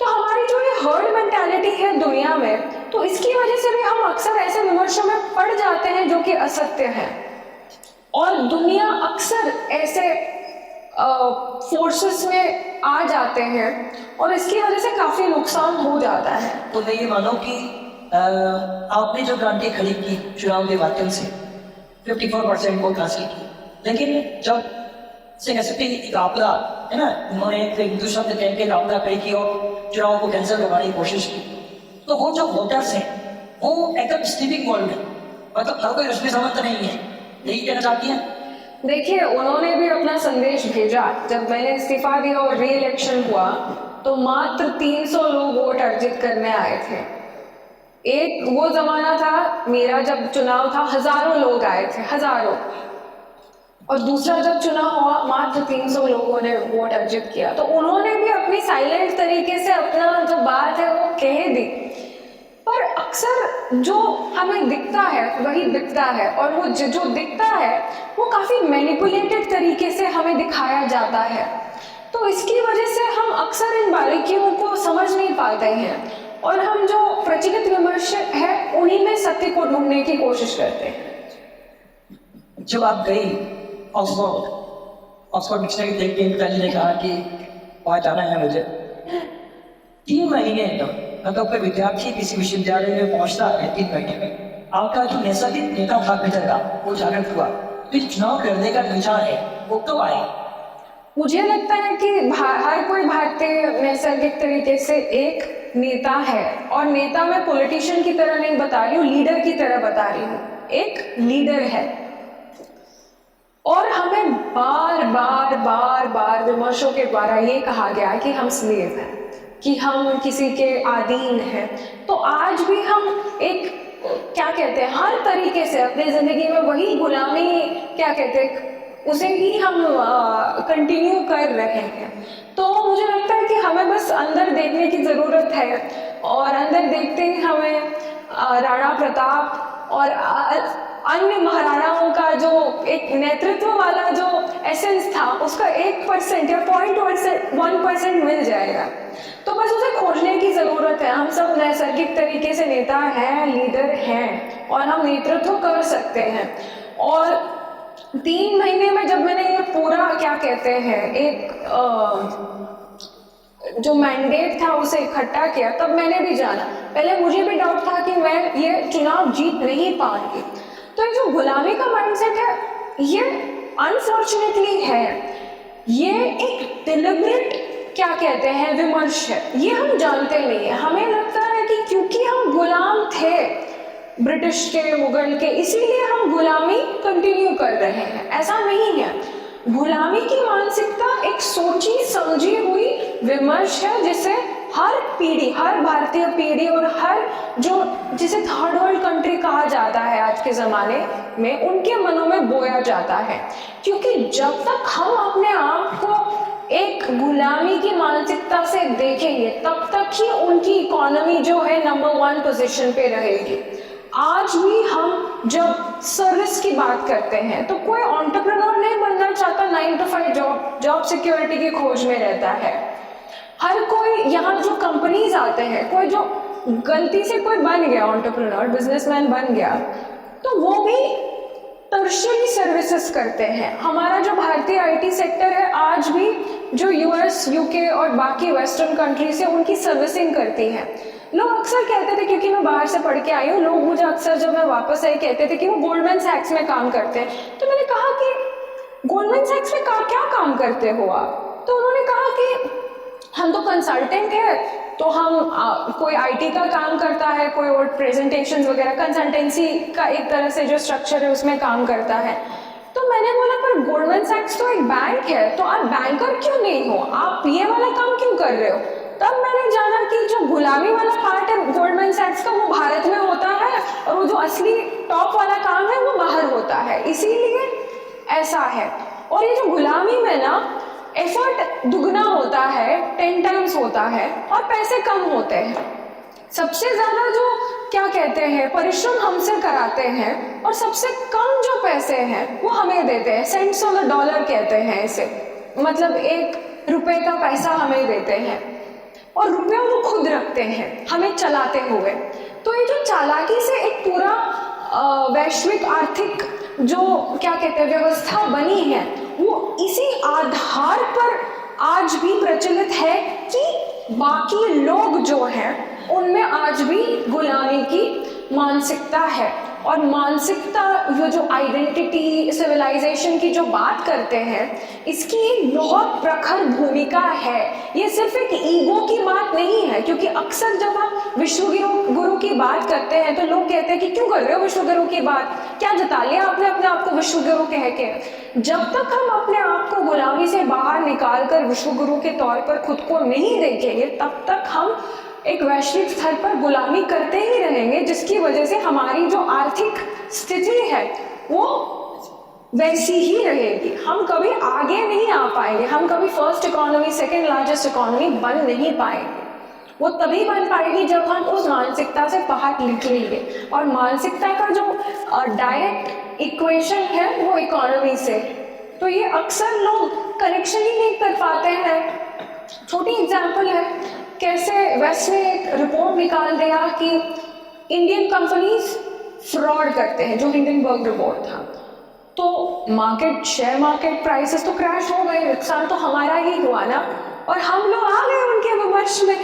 [SPEAKER 1] तो हमारी जो ये हर्ड मेंटालिटी है दुनिया में, तो इसकी वजह से भी हम अक्सर ऐसे विमर्शों में पड़ जाते हैं जो कि असत्य हैं, और दुनिया अक्सर ऐसे फोर्सेस में आ जाते हैं और इसकी वजह से काफ़ी नुकसान हो जाता है।
[SPEAKER 2] तो मैं ये मानो कि आपने जो क्रांति खड़ी की चुनाव के माध्यम से 54% वोट हासिल की, लेकिन जब से एक आपदा है ना, उन्होंने हिंदू शब्द कह के आपदा खड़ी की और चुनाव को कैंसिल करवाने की कोशिश की, तो वो जो वोटर्स हैं वो एकदम स्लीपिंग वर्ल्ड में, मतलब हर कोई उसमें समझता नहीं है। यही कहना चाहती हैं?
[SPEAKER 1] देखिए, उन्होंने भी अपना संदेश भेजा। जब मैंने इस्तीफा दिया और री इलेक्शन हुआ तो मात्र 300 लोग वोट अर्जित करने आए थे। एक वो जमाना था मेरा जब चुनाव था, हजारों लोग आए थे, हजारों। और दूसरा जब चुनाव हुआ मात्र 300 लोगों ने वोट अर्जित किया। तो उन्होंने भी अपनी साइलेंट तरीके से अपना जो बात है वो कह दी, पर अक्सर जो हमें दिखता है वही दिखता है, और वो जो दिखता है वो काफ़ी मैनिपुलेटेड तरीके से हमें दिखाया जाता है। तो इसकी वजह से हम अक्सर इन बारीकियों को समझ नहीं पाते हैं और हम जो प्रचलित विमर्श है उन्हीं में सत्य को ढूंढने की कोशिश करते हैं।
[SPEAKER 2] जब आप गई ऑक्सफोर्ड डिक्शनरी देख के पिताजी ने कहा कि वहाँ जाना है मुझे, 3 महीने मतलब कोई विद्यार्थी किसी विश्वविद्यालय में पहुंचता है 3 महीने में, आपका जो नैसर्गिक नेता था भीतर का वो जागृत हुआ, फिर चुनाव करने का विचार है वो कब आया?
[SPEAKER 1] मुझे लगता है कि हर कोई भारतीय नैसर्गिक तरीके से एक नेता है, और नेता मैं पॉलिटिशियन की तरह नहीं बता रही हूँ, लीडर की तरह बता रही हूँ, एक लीडर है, और हमें बार बार बार बार विमर्शों के द्वारा ये कहा गया है कि हम स्लेव हैं, कि हम किसी के अधीन हैं। तो आज भी हम एक क्या कहते हैं, हर तरीके से अपनी ज़िंदगी में वही गुलामी, क्या कहते हैं, उसे ही हम कंटिन्यू कर रहे हैं। तो मुझे लगता है कि हमें बस अंदर देखने की ज़रूरत है, और अंदर देखते ही हमें राणा प्रताप और अन्य महाराणाओं का जो एक नेतृत्व वाला जो एसेंस था, उसका 1% या 0.1% मिल जाएगा। तो बस उसे खोजने की ज़रूरत है। हम सब नैसर्गिक तरीके से नेता हैं, लीडर हैं, और हम नेतृत्व कर सकते हैं। और 3 महीने में जब मैंने ये पूरा, क्या कहते हैं, एक जो मैंडेट था उसे इकट्ठा किया, तब मैंने भी जाना, पहले मुझे भी डाउट था कि मैं ये चुनाव जीत नहीं पाऊंगी। तो ये जो गुलामी का माइंडसेट है, ये अनफॉर्चुनेटली है, ये एक डिलिबरेट, क्या कहते हैं, विमर्श है। ये हम जानते नहीं है, हमें लगता है कि क्योंकि हम गुलाम थे ब्रिटिश के, मुगल के, इसीलिए हम गुलामी कंटिन्यू कर रहे हैं। ऐसा नहीं है। गुलामी की मानसिकता एक सोची समझी हुई विमर्श है, जिसे हर पीढ़ी, हर भारतीय पीढ़ी और हर जो जिसे थर्ड वर्ल्ड कंट्री कहा जाता है आज के ज़माने में, उनके मनों में बोया जाता है। क्योंकि जब तक हम अपने आप को एक गुलामी की मानसिकता से देखेंगे, तब तक ही उनकी इकोनॉमी जो है नंबर 1 पोजीशन पे रहेगी। आज भी हम जब सर्विस की बात करते हैं, तो कोई एंटरप्रेन्योर नहीं बनना चाहता 9 to 5 जॉब सिक्योरिटी की खोज में रहता है। हर कोई, यहाँ जो कंपनीज आते हैं, कोई जो गलती से कोई बन गया एंटरप्रेन्योर, बिजनेसमैन बन गया, तो वो भी टर्शियरी सर्विसेज करते हैं। हमारा जो भारतीय आईटी सेक्टर है, आज भी जो यूएस, यूके और बाकी वेस्टर्न कंट्री से उनकी सर्विसिंग करती है। लोग अक्सर कहते थे, क्योंकि मैं बाहर से पढ़ के आई हूँ, लोग मुझे अक्सर जब मैं वापस आई कहते थे कि वो गोल्डमैन सैक्स में काम करते हैं। तो मैंने कहा कि गोल्डमैन सैक्स में क्या काम करते हो आप? तो उन्होंने कहा कि हम तो कंसल्टेंट है, तो हम कोई आईटी का काम करता है, कोई और प्रेजेंटेशंस वगैरह, कंसल्टेंसी का एक तरह से जो स्ट्रक्चर है उसमें काम करता है। तो मैंने बोला, पर गोल्डमैन सैक्स तो एक बैंक है, तो आप बैंकर क्यों नहीं हो, आप ये वाला काम क्यों कर रहे हो? तब मैंने जाना कि जो गुलामी वाला पार्ट है गोल्डमैन सैक्स का, वो भारत में होता है, और वो जो असली टॉप वाला काम है वो बाहर होता है। इसीलिए ऐसा है। और ये जो गुलामी में ना एफर्ट दुगना होता है, 10 टाइम्स होता है, और पैसे कम होते हैं। सबसे ज़्यादा जो, क्या कहते हैं, परिश्रम हमसे कराते हैं, और सबसे कम जो पैसे हैं वो हमें देते हैं। सेंट्स ऑन द डॉलर कहते हैं इसे, मतलब 1 रुपए का पैसा हमें देते हैं, और रुपया वो खुद रखते हैं हमें चलाते हुए। तो ये जो चालाकी से एक पूरा वैश्विक आर्थिक जो, क्या कहते हैं, व्यवस्था बनी है, वो इसी आधार पर आज भी प्रचलित है कि बाकी लोग जो हैं उनमें आज भी गुलामी की मानसिकता है। और मानसिकता, वो जो आइडेंटिटी, सिविलाइजेशन की जो बात करते हैं, इसकी एक बहुत प्रखर भूमिका है। ये सिर्फ एक ईगो की बात नहीं है, क्योंकि अक्सर जब आप विश्व गुरु की बात करते हैं तो लोग कहते हैं कि क्यों कर रहे हो विश्व गुरु की बात, क्या जता लिया आपने अपने आप को विश्व गुरु कह के। जब तक हम अपने आप को गुलामी से बाहर निकाल कर विश्व गुरु के तौर पर खुद को नहीं देखेंगे, तब तक हम एक वैश्विक स्तर पर गुलामी करते ही रहेंगे, जिसकी वजह से हमारी जो आर्थिक स्थिति है वो वैसी ही रहेगी। हम कभी आगे नहीं आ पाएंगे, हम कभी first economy, second largest economy बन नहीं पाएंगे। वो तभी बन पाएगी जब हम उस मानसिकता से बाहर निकलेंगे। और मानसिकता का जो डायरेक्ट इक्वेशन है वो इकोनॉमी से, तो ये अक्सर लोग कनेक्शन ही नहीं कर पाते हैं। छोटी एग्जाम्पल है, कैसे वेस्ट ने एक रिपोर्ट निकाल दिया कि इंडियन कंपनीज फ्रॉड करते हैं, जो हिंडनबर्ग रिपोर्ट था। तो मार्केट, शेयर मार्केट प्राइसेस तो क्रैश हो गए, नुकसान तो हमारा ही हुआ ना। और हम लोग आ गए उनके विमर्श में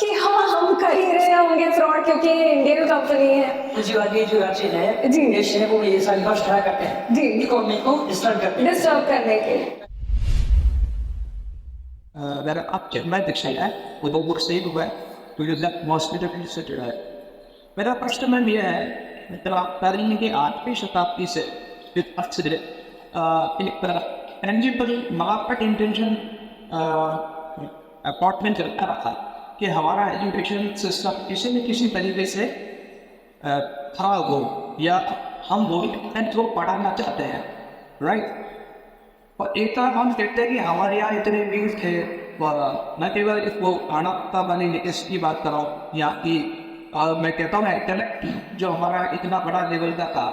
[SPEAKER 1] कि हाँ, हम कर ही रहे होंगे फ्रॉड, क्योंकि ये इंडियन कंपनी है।
[SPEAKER 2] जो आगे जो चीज है
[SPEAKER 1] जी,
[SPEAKER 2] ये शेयर को ये सारी बात ट्राई करते हैं
[SPEAKER 1] जी,
[SPEAKER 2] इकोनॉमी को डिस्टर्ब
[SPEAKER 1] करने के लिए।
[SPEAKER 3] That up to med säga och då borde det vara तो ये हॉस्पिटल से जुड़ा है। मेरा प्रश्न मैम यह है, मतलब आप कह रही हैं कि 8वीं शताब्दी से एक टेंजिबल मार्केट इंटेंशन अपार्टमेंट चलता रहा कि हमारा एजुकेशन सिस्टम किसी न किसी तरीके से खराब हो, या हम वो को पढ़ाना चाहते हैं, राइट। और एक तरफ हम कहते हैं कि हमारे यहाँ इतने वीर थे, मैं केवल वो अनापता बनी इसकी बात कर रहा हूँ, यहाँ की मैं कहता हूँ इंटेलेक्ट जो हमारा इतना बड़ा लेवल का था,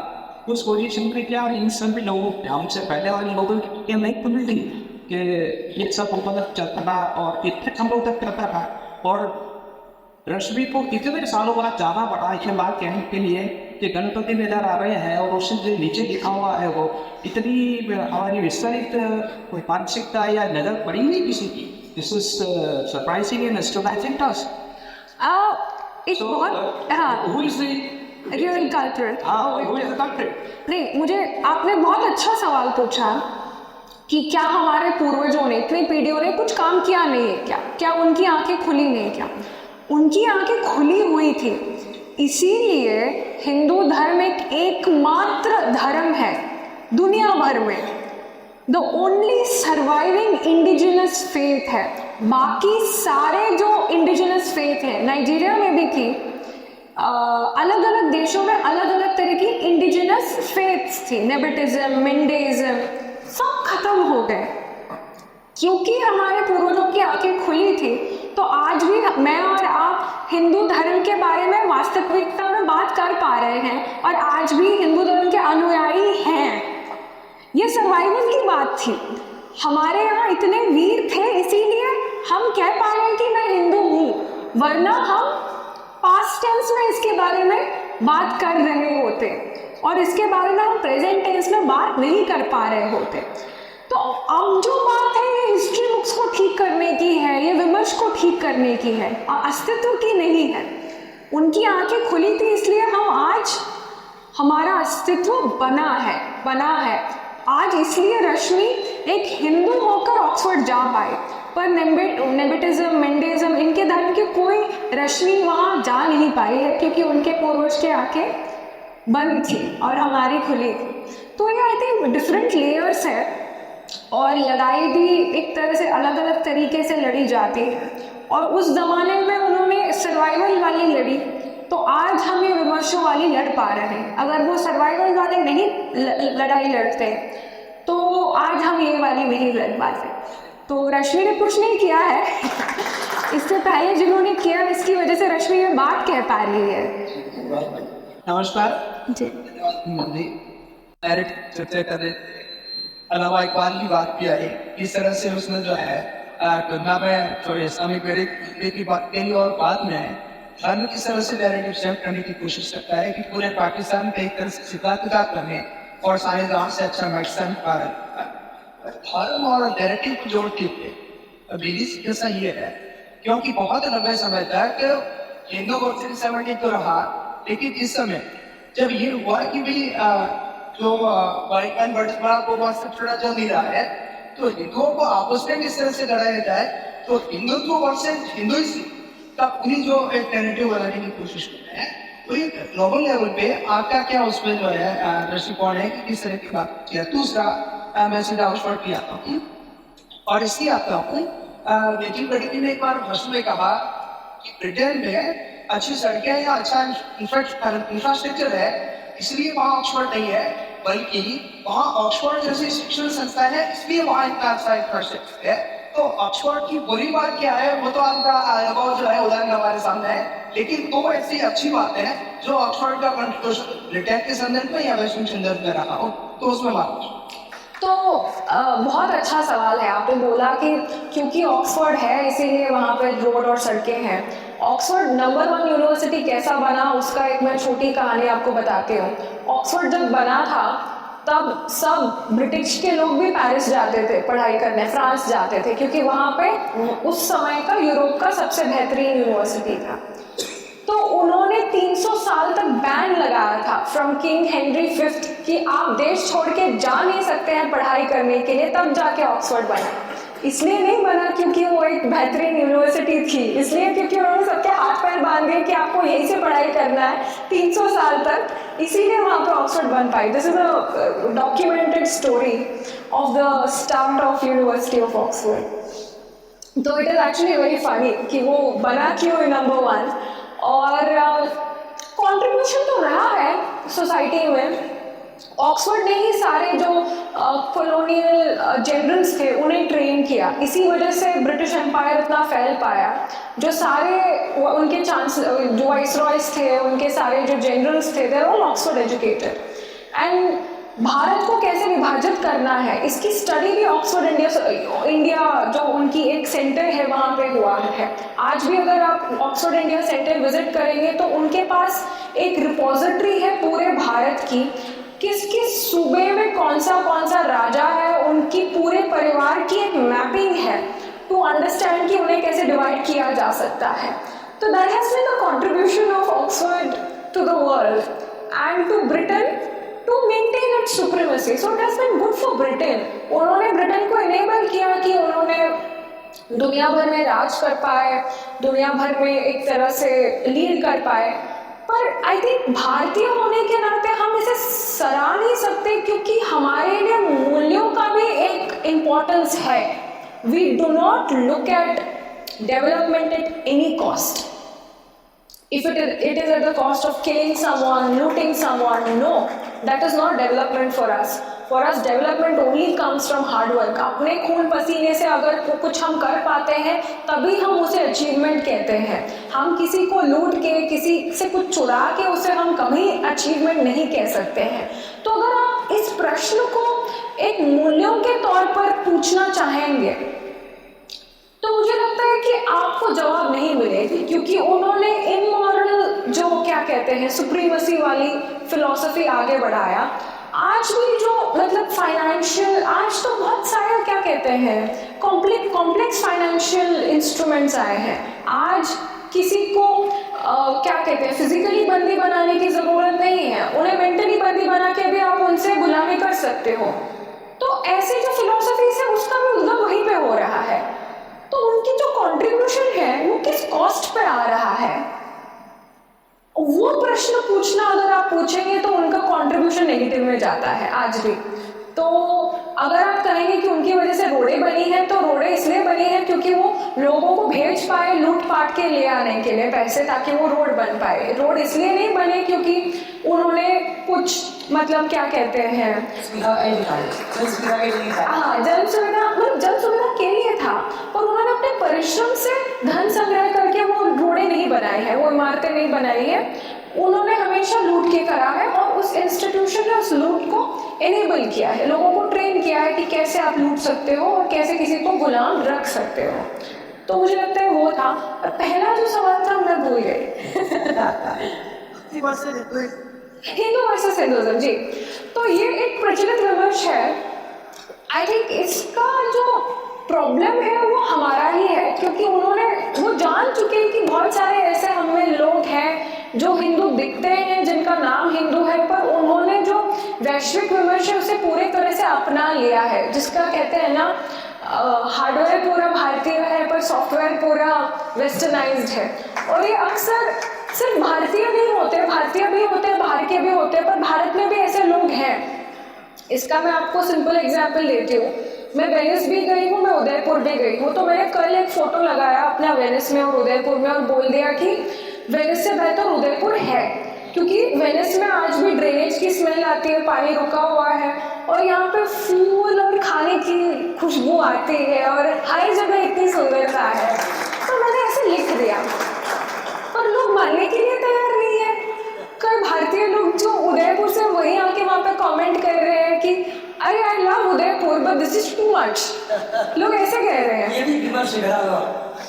[SPEAKER 3] उस पोजीशन पे क्या इन सभी लोगों हमसे पहले वाले लोगों की नहीं खुली थी कि ये सब ऊपर तक चलता था और इतने खंभों तक करता था। और रश्मि को कितने सालों बाद जाना पड़ा इसे बात कहने के लिए कि गणपति नजर आ रहे हैं और उससे जो नीचे लिखा हुआ है वो इतनी हमारी विस्तृत मानसिकता या नजर पड़ी नहीं किसी की। This is surprising and astonishing to us.
[SPEAKER 1] एक बहुत
[SPEAKER 3] who is the
[SPEAKER 1] real culture
[SPEAKER 3] who is the culprit?
[SPEAKER 1] नहीं, मुझे आपने बहुत अच्छा सवाल पूछा कि क्या हमारे पूर्वजों ने, इतनी पीढ़ियों ने कुछ काम किया नहीं है क्या, क्या उनकी आंखें खुली नहीं, क्या उनकी आंखें खुली हुई थी। इसीलिए हिंदू धर्म एक एकमात्र धर्म है दुनिया भर में, the only surviving indigenous faith है। बाकी सारे जो इंडिजिनस फेथ है, नाइजीरिया में भी थी, अलग अलग देशों में अलग अलग तरह की इंडिजिनस फेथ्स थी, नेबेटिज्म, मिंडेइज्म, सब खत्म हो गए क्योंकि हमारे पूर्वजों की आंखें खुली थी। तो आज भी मैं और आप हिंदू धर्म के बारे में वास्तविकता में बात कर पा रहे हैं और आज भी हिंदू धर्म के अनुयायी हैं। ये सर्वाइवल की बात थी, हमारे यहाँ इतने वीर थे इसीलिए हम कह पा रहे हैं कि मैं हिंदू हूँ, वरना हम पास्ट टेंस में इसके बारे में बात कर रहे होते और इसके बारे में हम प्रेजेंट टेंस में बात नहीं कर पा रहे होते। तो अब जो बात है ये हिस्ट्री बुक्स को ठीक करने की है, ये विमर्श को ठीक करने की है, अस्तित्व की नहीं है। उनकी आंखें खुली थी इसलिए हम आज, हमारा अस्तित्व बना है आज। इसलिए रश्मि एक हिंदू होकर ऑक्सफोर्ड जा पाए, पर नेबेटिज्म, मिंडेइज्म, इनके धर्म की कोई रश्मि वहाँ जा नहीं पाई है क्योंकि उनके पूर्वज की आंखें बंद थी और हमारी खुली थी। तो ये आई थिंक डिफरेंट लेयर्स है और लड़ाई भी एक तरह से अलग अलग तरीके से लड़ी जाती है। और उस ज़माने में उन्होंने सर्वाइवल वाली लड़ी, तो आज हम ये विमर्शों वाली लड़ पा रहे हैं। अगर वो सर्वाइवल वाले नहीं लड़ाई लड़ते तो आज हम ये वाली नहीं लड़ पाते। तो रश्मि ने कुछ नहीं किया है इससे पहले जिन्होंने किया, इसकी वजह से रश्मि ये बात कह पा रही है।
[SPEAKER 3] नमस्कार
[SPEAKER 1] जी,
[SPEAKER 3] डायरेक्ट चर्चा करें अलावा इकबाल की बात किया है, इस तरह से उसने जो है तुलना में थोड़ी इस्लामिक की बात कही और बाद में धर्म किस तरह से नैरेटिव सेट करने की कोशिश करता है कि पूरे पाकिस्तान पे एक तरह से सिद्धांतता करने और साइंसदान से अच्छा मेडिसिन पर धर्म और नैरेटिव को जोड़ते हुए मेरी जिज्ञासा ये है, क्योंकि बहुत लंबे समय तक हिंदू वर्सेस सेमेटिक तो रहा, लेकिन इस समय जब ये हुआ कि भाई जो वाइटमैन वर्ड्सवर्थ को बहुत थोड़ा जो नहीं रहा है, तो हिंदुओं को आपस में किस तरह से लड़ाया जाए, तो हिंदुत्व वर्सेस हिंदुइज्म का पूरी जो एक नैरेटिव बनाने की कोशिश कर रहे हैं। तो ये ग्लोबल लेवल पे आपका क्या उसमें जो है दृष्टिकोण है कि किस तरह की बात किया। दूसरा मैं सीधा ऑक्सफोर्ड की आता हूँ और इसलिए आता हूँ, लेकिन ब्रिटेन ने एक बार भाषण में कहा कि ब्रिटेन में अच्छी सड़कें या अच्छा इंफ्रास्ट्रक्चर है, इसलिए वहाँ ऑक्सफोर्ड नहीं है, बल्कि वहाँ ऑक्सफोर्ड जैसी शिक्षण संस्था है इसलिए वहाँ इतना अच्छा इंफ्रास्ट्रक्चर है। तो ऑक्सफोर्ड की बुरी बात क्या है वो तो आपका अनुभव जो है उदाहरण हमारे सामने है, लेकिन दो ऐसी अच्छी बात है जो ऑक्सफोर्ड का कंट्रीब्यूशन ब्रिटेन के संदर्भ में या वैश्विक संदर्भ में रहा हो, तो उसमें बात।
[SPEAKER 1] तो बहुत अच्छा सवाल है। आपने बोला कि क्योंकि ऑक्सफोर्ड है इसीलिए वहाँ पे रोड और सड़कें हैं। ऑक्सफोर्ड नंबर 1 यूनिवर्सिटी कैसा बना उसका एक मैं छोटी कहानी आपको बताती हूँ। ऑक्सफोर्ड जब बना था तब सब ब्रिटिश के लोग भी पेरिस जाते थे पढ़ाई करने, फ्रांस जाते थे, क्योंकि वहाँ पे उस समय का यूरोप का सबसे बेहतरीन यूनिवर्सिटी था। तो उन्होंने 300 साल तक बैन लगाया था फ्रॉम किंग हेनरी 5th कि आप देश छोड़ के जा नहीं सकते हैं पढ़ाई करने के लिए, तब जाके ऑक्सफोर्ड बना। इसलिए नहीं बना क्योंकि वो एक बेहतरीन यूनिवर्सिटी थी, इसलिए क्योंकि उन्होंने सबके हाथ पैर बांध दिए कि आपको यहीं से पढ़ाई करना है 300 साल तक, इसीलिए वहाँ पे ऑक्सफोर्ड बन पाई। This is a documented story of the start of university of Oxford. तो it is actually very funny कि वो बना क्यों नंबर 1, और कंट्रीब्यूशन तो रहा है सोसाइटी में। ऑक्सफोर्ड ने ही सारे जो कॉलोनियल जनरल्स थे उन्हें ट्रेन किया, इसी वजह से ब्रिटिश एम्पायर इतना फैल पाया। जो सारे उनके जो वाइसरॉयज थे, उनके सारे जो जनरल्स थे, they are all Oxford educated. And Bharat को कैसे विभाजित करना है इसकी स्टडी भी ऑक्सफोर्ड इंडिया जो उनकी एक सेंटर है वहाँ पे हुआ है। आज भी अगर आप ऑक्सफोर्ड इंडिया सेंटर विजिट करेंगे तो उनके पास एक रिपोजिटरी है पूरे भारत की, किस किस सूबे में कौन सा राजा है, उनकी पूरे परिवार की एक मैपिंग है टू अंडरस्टैंड कि उन्हें कैसे डिवाइड किया जा सकता है। तो that has been the contribution of Oxford to the world and to Britain to maintain its supremacy. So it has been good for Britain. उन्होंने ब्रिटेन को इनेबल किया कि उन्होंने दुनिया भर में राज कर पाए, दुनिया भर में एक तरह से लीड कर पाए। पर आई थिंक भारतीय होने के नाते हम इसे सराह नहीं सकते क्योंकि हमारे लिए मूल्यों का भी एक इम्पोर्टेंस है। We do not look at development at any cost. If it is at the cost of killing someone, looting someone, no, that is not development for us. For us, development only comes from hard work. अपने खून पसीने से अगर कुछ हम कर पाते हैं तभी हम उसे अचीवमेंट कहते हैं। हम किसी को लूट के, किसी से कुछ चुरा के उसे हम कभी अचीवमेंट नहीं कह सकते हैं। तो अगर आप इस प्रश्न को एक मूल्यों के तौर पर पूछना चाहेंगे तो मुझे लगता है कि आपको जवाब नहीं मिलेगी, क्योंकि उन्होंने इमोरल जो क्या कहते हैं सुप्रीमेसी वाली फिलॉसफी आगे बढ़ाया। आज भी जो मतलब फाइनेंशियल, आज तो बहुत सारे क्या कहते हैं कॉम्प्लेक्स फाइनेंशियल इंस्ट्रूमेंट्स आए हैं। आज किसी को क्या कहते हैं फिजिकली बंदी बनाने की जरूरत नहीं है, उन्हें मेंटली बंदी बना के भी आप उनसे गुलामी कर सकते हो। तो ऐसे जो फिलॉसफी है उसका भी उद्गम वहीं पे हो रहा है। तो उनकी जो कंट्रीब्यूशन है वो किस कॉस्ट पे आ रहा है, वो प्रश्न पूछना अगर आप पूछेंगे तो उनका कंट्रीब्यूशन नेगेटिव में जाता है आज भी। तो अगर आप कहेंगे कि उनकी वजह से रोडें बनी हैं तो रोडें इसलिए बनी हैं क्योंकि वो लोगों को भेज पाए लूट पाट के ले आने के लिए पैसे, ताकि वो रोड बन पाए। रोड इसलिए नहीं बने क्योंकि उन्होंने कुछ मतलब क्या कहते हैं हाँ जन सुविधा के लिए था, और उन्होंने अपने परिश्रम से धन संग्रह करके वो रोडें नहीं बनाई है, वो इमारतें नहीं बनाई है। उन्होंने हमेशा लूट के करा है और उस इंस्टीट्यूशन ने उस लूट को एनेबल किया है, लोगों को ट्रेन किया है कि कैसे आप लूट सकते हो और कैसे किसी को गुलाम रख सकते हो। तो मुझे लगता है वो था। और पहला जो सवाल था मैं भूल गई हिंदू वर्सेस हिंदुइज्म। जी, तो ये एक प्रचलित विमर्श है। आई थिंक इसका जो प्रॉब्लम है वो हमारा ही है, क्योंकि वो जान चुके हैं कि बहुत सारे ऐसे हम में लोग हैं जो हिंदू दिखते हैं, जिनका नाम हिंदू है, पर उन्होंने जो वैश्विक विमर्श है उसे पूरी तरह से अपना लिया है। जिसका कहते हैं ना हार्डवेयर पूरा भारतीय है पर सॉफ्टवेयर पूरा वेस्टर्नाइज्ड है। और ये अक्सर सिर्फ भारतीय नहीं होते, भारतीय भी होते हैं, बाहर के भी होते हैं, पर भारत में भी ऐसे लोग हैं। इसका मैं आपको सिंपल एग्जाम्पल देती हूँ। मैं वेनिस भी गई हूँ, मैं उदयपुर भी गई हूँ। तो मैंने कल एक फोटो लगाया अपना वेनिस में और उदयपुर में और बोल दिया कि वेनिस से बेहतर उदयपुर है, क्योंकि वेनिस में आज भी ड्रेनेज की स्मेल आती है, पानी रुका हुआ है, और यहाँ पे फूल और खाने की खुशबू आती है और हर जगह इतनी सुंदरता है। तो मैंने ऐसे लिख दिया, पर लोग मानने के लिए तैयार नहीं है। कई भारतीय लोग जो उदयपुर से वहीं आके वहाँ पे कमेंट कर रहे हैं कि अरे I love Udaipur but this is too much, लोग ऐसे कह रहे हैं।
[SPEAKER 2] ये भी विमर्श करा।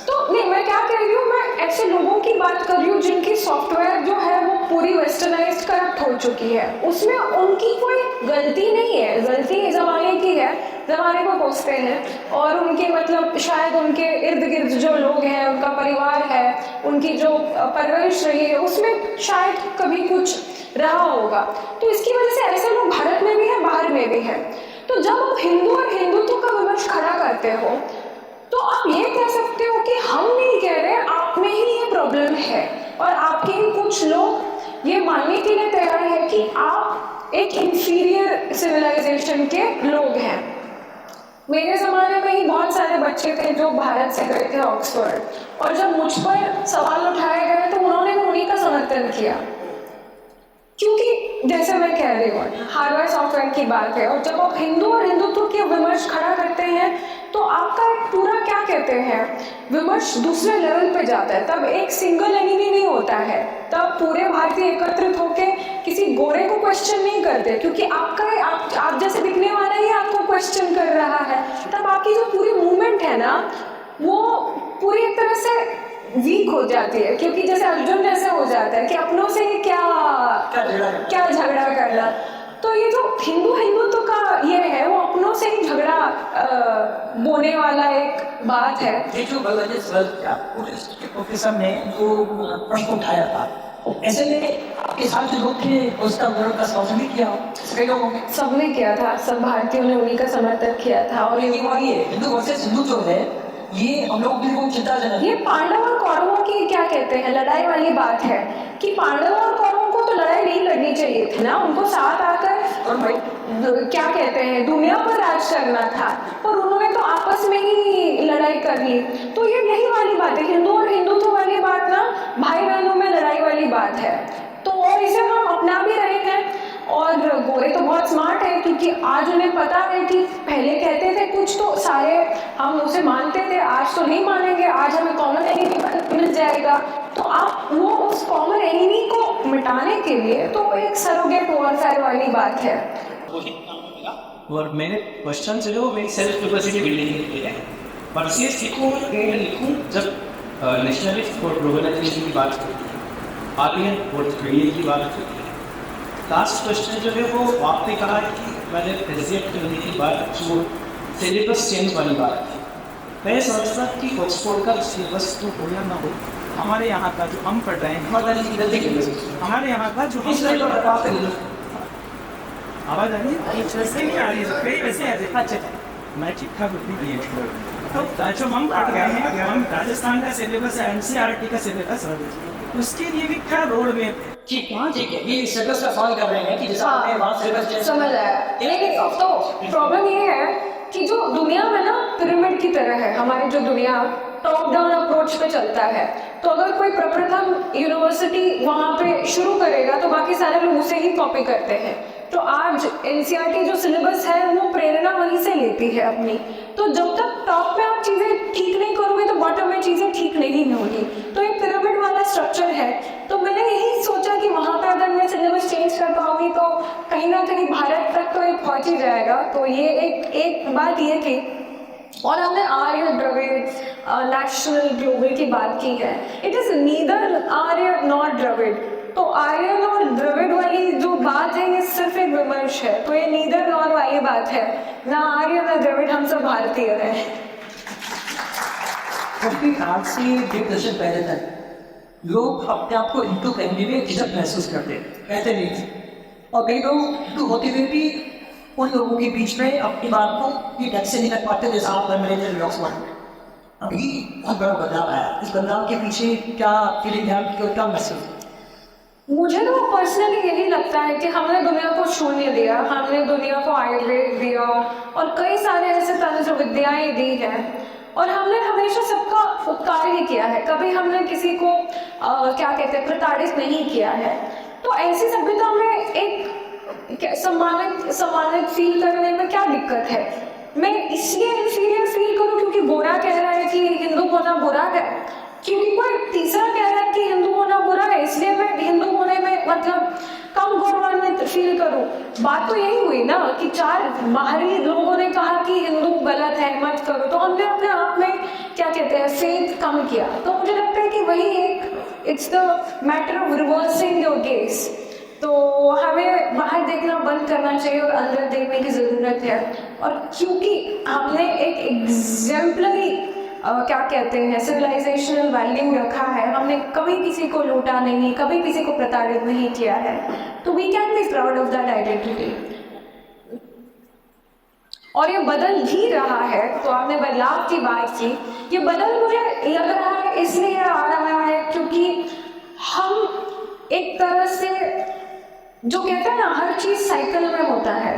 [SPEAKER 1] तो नहीं, मैं क्या कह रही हूँ, मैं ऐसे लोगों की बात कर रही हूँ जिनकी सॉफ्टवेयर जो है वो पूरी वेस्टर्नाइज्ड करप्ट हो चुकी है। उसमें उनकी कोई गलती नहीं है, गलती ज़माने की है, ज़माने को कोसते हैं। और उनके मतलब शायद उनके इर्द गिर्द जो लोग हैं, उनका परिवार है, उनकी जो परवरिश रही है उसमें शायद कभी कुछ रहा होगा। तो इसकी वजह से ऐसे लोग भारत में भी हैं, बाहर में भी हैं। तो जब आप हिंदू और हिंदुत्व का विमर्श खड़ा करते हो तो आप ये कह सकते हो कि हम नहीं कह रहे, आप में ही ये प्रॉब्लम है, और आपके ही कुछ लोग ये मानने के लिए तैयार है कि आप एक इंफीरियर सिविलाइजेशन के लोग हैं। मेरे ज़माने में ही बहुत सारे बच्चे थे जो भारत से गए थे ऑक्सफोर्ड, और जब मुझ पर सवाल उठाए गए तो उन्होंने भी उन्हीं का समर्थन किया, क्योंकि जैसे मैं कह रही हूँ हार्डवेयर सॉफ्टवेयर की बात है, और जब आप हिंदू और हिंदुत्व के विमर्श खड़ा करते हैं तो आपका एक पूरा क्या कहते हैं विमर्श दूसरे लेवल पे जाता है। तब एक सिंगल एनिमी नहीं होता है, तब पूरे भारतीय एकत्रित होके किसी गोरे को क्वेश्चन नहीं करते, क्योंकि आपका आप जैसे दिखने वाला ही आपको क्वेश्चन कर रहा है। तब आपकी जो पूरी मूवमेंट है ना, वो पूरी एक तरह से वीक हो जाती है, क्योंकि जैसे अर्जुन जैसे हो जाता है कि अपनों से ही क्या झगड़ा करना। तो ये जो हिंदुत्व का ये है, वो अपनों से ही झगड़ा बोने वाला एक बात है।
[SPEAKER 2] ये जो प्रोफेसर ने जो प्रश्न उठाया था, ऐसे में आपके साथ जो लोग थे उसका का समर्थन भी किया कई लोगों ने?
[SPEAKER 1] सबने किया था, सब भारतीयों ने उन्हीं का समर्थन किया था। और
[SPEAKER 2] ये हिंदू वर्सेस हिंदू जो है, ये हम लोग बिल्कुल चिंताजनक।
[SPEAKER 1] ये पांडव और कौरवों की क्या कहते हैं लड़ाई वाली बात है कि पांडव और कौरवों को तो लड़ाई नहीं लड़नी चाहिए थी ना, उनको साथ आकर
[SPEAKER 2] और भाई
[SPEAKER 1] क्या कहते हैं दुनिया पर राज करना था, और उन्होंने तो आपस में ही लड़ाई कर ली। तो ये यही वाली बात है, हिंदू और हिंदुत्व वाली बात ना भाई बहनों में लड़ाई वाली बात है। तो और इसे हम अपना भी रहे हैं, और गोरे तो बहुत स्मार्ट है, क्योंकि आज उन्हें पता है कि पहले कहते थे कुछ तो सारे हम उसे मानते थे, आज तो नहीं मानेंगे, आज हमें कॉमन एनिमी मिल जाएगा। तो आप वो उस कॉमन एनिमी को मिटाने के लिए तो एक सरोगेट वॉरफेयर वाली बात है।
[SPEAKER 4] और मेरे क्वेश्चन जो है वो मेरी सेल्फ कैपेसिटी बिल्डिंग के लिए है, पर इसे सीखूँ लिखूँ जब नेशनलिस्ट और ग्लोबलाइजेशन की बात होती है, आर्यन और द्रविड़ की बात होती है। लास्ट क्वेश्चन जो है वो आपने कहा कि मैंने रिजेक्ट करने की बात जो सिलेबस चेंज वाली बात थी। मैं समझता कि ऑक्सफोर्ड का सिलेबस तो हो या ना हो, हमारे यहाँ का जो हम पढ़ रहे हैं हमारे यहाँ का जो आवाज़ आ रही है वैसे अच्छा मैं ठीक ठाक उतनी है। तो जो हम पढ़ रहे हैं, हम राजस्थान का सिलेबस है, NCERT का सिलेबस है, उसके लिए भी क्या रोड में
[SPEAKER 2] ठीक है, ये सिलेबस का सवाल कर रहे हैं कि जैसा आपने वहाँ सिलेबस चेंज
[SPEAKER 1] समझ आया। लेकिन अब तो प्रॉब्लम ये है कि जो दुनिया में ना पिरामिड की तरह है, हमारी जो दुनिया टॉप डाउन अप्रोच पे चलता है, तो अगर कोई प्रप्रथम यूनिवर्सिटी वहाँ पे शुरू करेगा तो बाकी सारे लोग उसे ही कॉपी करते हैं। तो आज NCERT जो सिलेबस है वो प्रेरणा वहीं से लेती है अपनी। तो जब तक टॉप में आप चीज़ें ठीक नहीं करोगे तो बॉटम में चीज़ें ठीक नहीं होगी। तो ये पिरामिड वाला स्ट्रक्चर है। तो मैंने यही सोचा कि वहाँ पर अगर मैं सिलेबस चेंज कर पाऊँगी तो कहीं ना कहीं भारत तक तो ये पहुँच ही जाएगा। तो ये एक बात ये थी। और हमने आर्य द्रविड़ नेशनल ग्लोबल की बात की है। It is neither Arya not Dravid. तो आर्यन और द्रविड़ वाली जो बात है ये सिर्फ एक विमर्श है। तो ये नीदर नॉर वाली बात है, ना आर्य ना द्रविड़, हम सब भारतीय हैं।
[SPEAKER 2] क्योंकि आज से 1 दशक पहले तक लोग अपने आप को हिंदू कहने में झिझक महसूस करते कहते नहीं थे, और कई लोग हिंदू होते हुए भी उन लोगों के बीच में अपनी बात को ये ढंग से नहीं कर पाते जैसा आप मेरे अभी बहुत बड़ा बदलाव आया। इस बदलाव के पीछे क्या फीलिंग है, क्या मैसेज?
[SPEAKER 1] मुझे तो पर्सनली यही लगता है कि हमने दुनिया को शून्य दिया, हमने दुनिया को आयुर्वेद दिया और कई सारे ऐसे तंत्र विद्याएं दी हैं, और हमने हमेशा सबका उपकार ही किया है। कभी हमने किसी को क्या कहते हैं प्रताड़ित नहीं किया है। तो ऐसी सभ्यता में एक सम्मानित फील करने में क्या दिक्कत है? मैं इसलिए इंफीरियर फील करूं क्योंकि गोरा कह रहा है कि हिंदू होना बुरा है, क्योंकि कोई तीसरा कह रहा है कि हिंदू होना बुरा है, इसलिए मैं हिंदू होने में मतलब कम गौरवान्वित फील करूं। बात तो यही हुई ना कि 4 बाहरी लोगों ने कहा कि हिंदू गलत है मत करो, तो हमने अपने आप में क्या कहते हैं फेथ कम किया। तो मुझे लगता है कि वही एक it's the matter of reversing your gauge. तो हमें बाहर देखना बंद करना चाहिए और अंदर देखने की ज़रूरत है। और क्योंकि हमने एक एग्जाम्पलरी क्या कहते हैं सिविलाइजेशनल वैल्यू रखा है, हमने कभी किसी को लूटा नहीं, कभी किसी को प्रताड़ित नहीं किया है, तो we can be proud of that identity. और ये बदल भी रहा है। तो आपने बदलाव की बात की, ये बदल मुझे लग रहा है इसलिए आ रहा है क्योंकि हम एक तरह से जो कहते हैं ना, हर चीज साइकिल में होता है।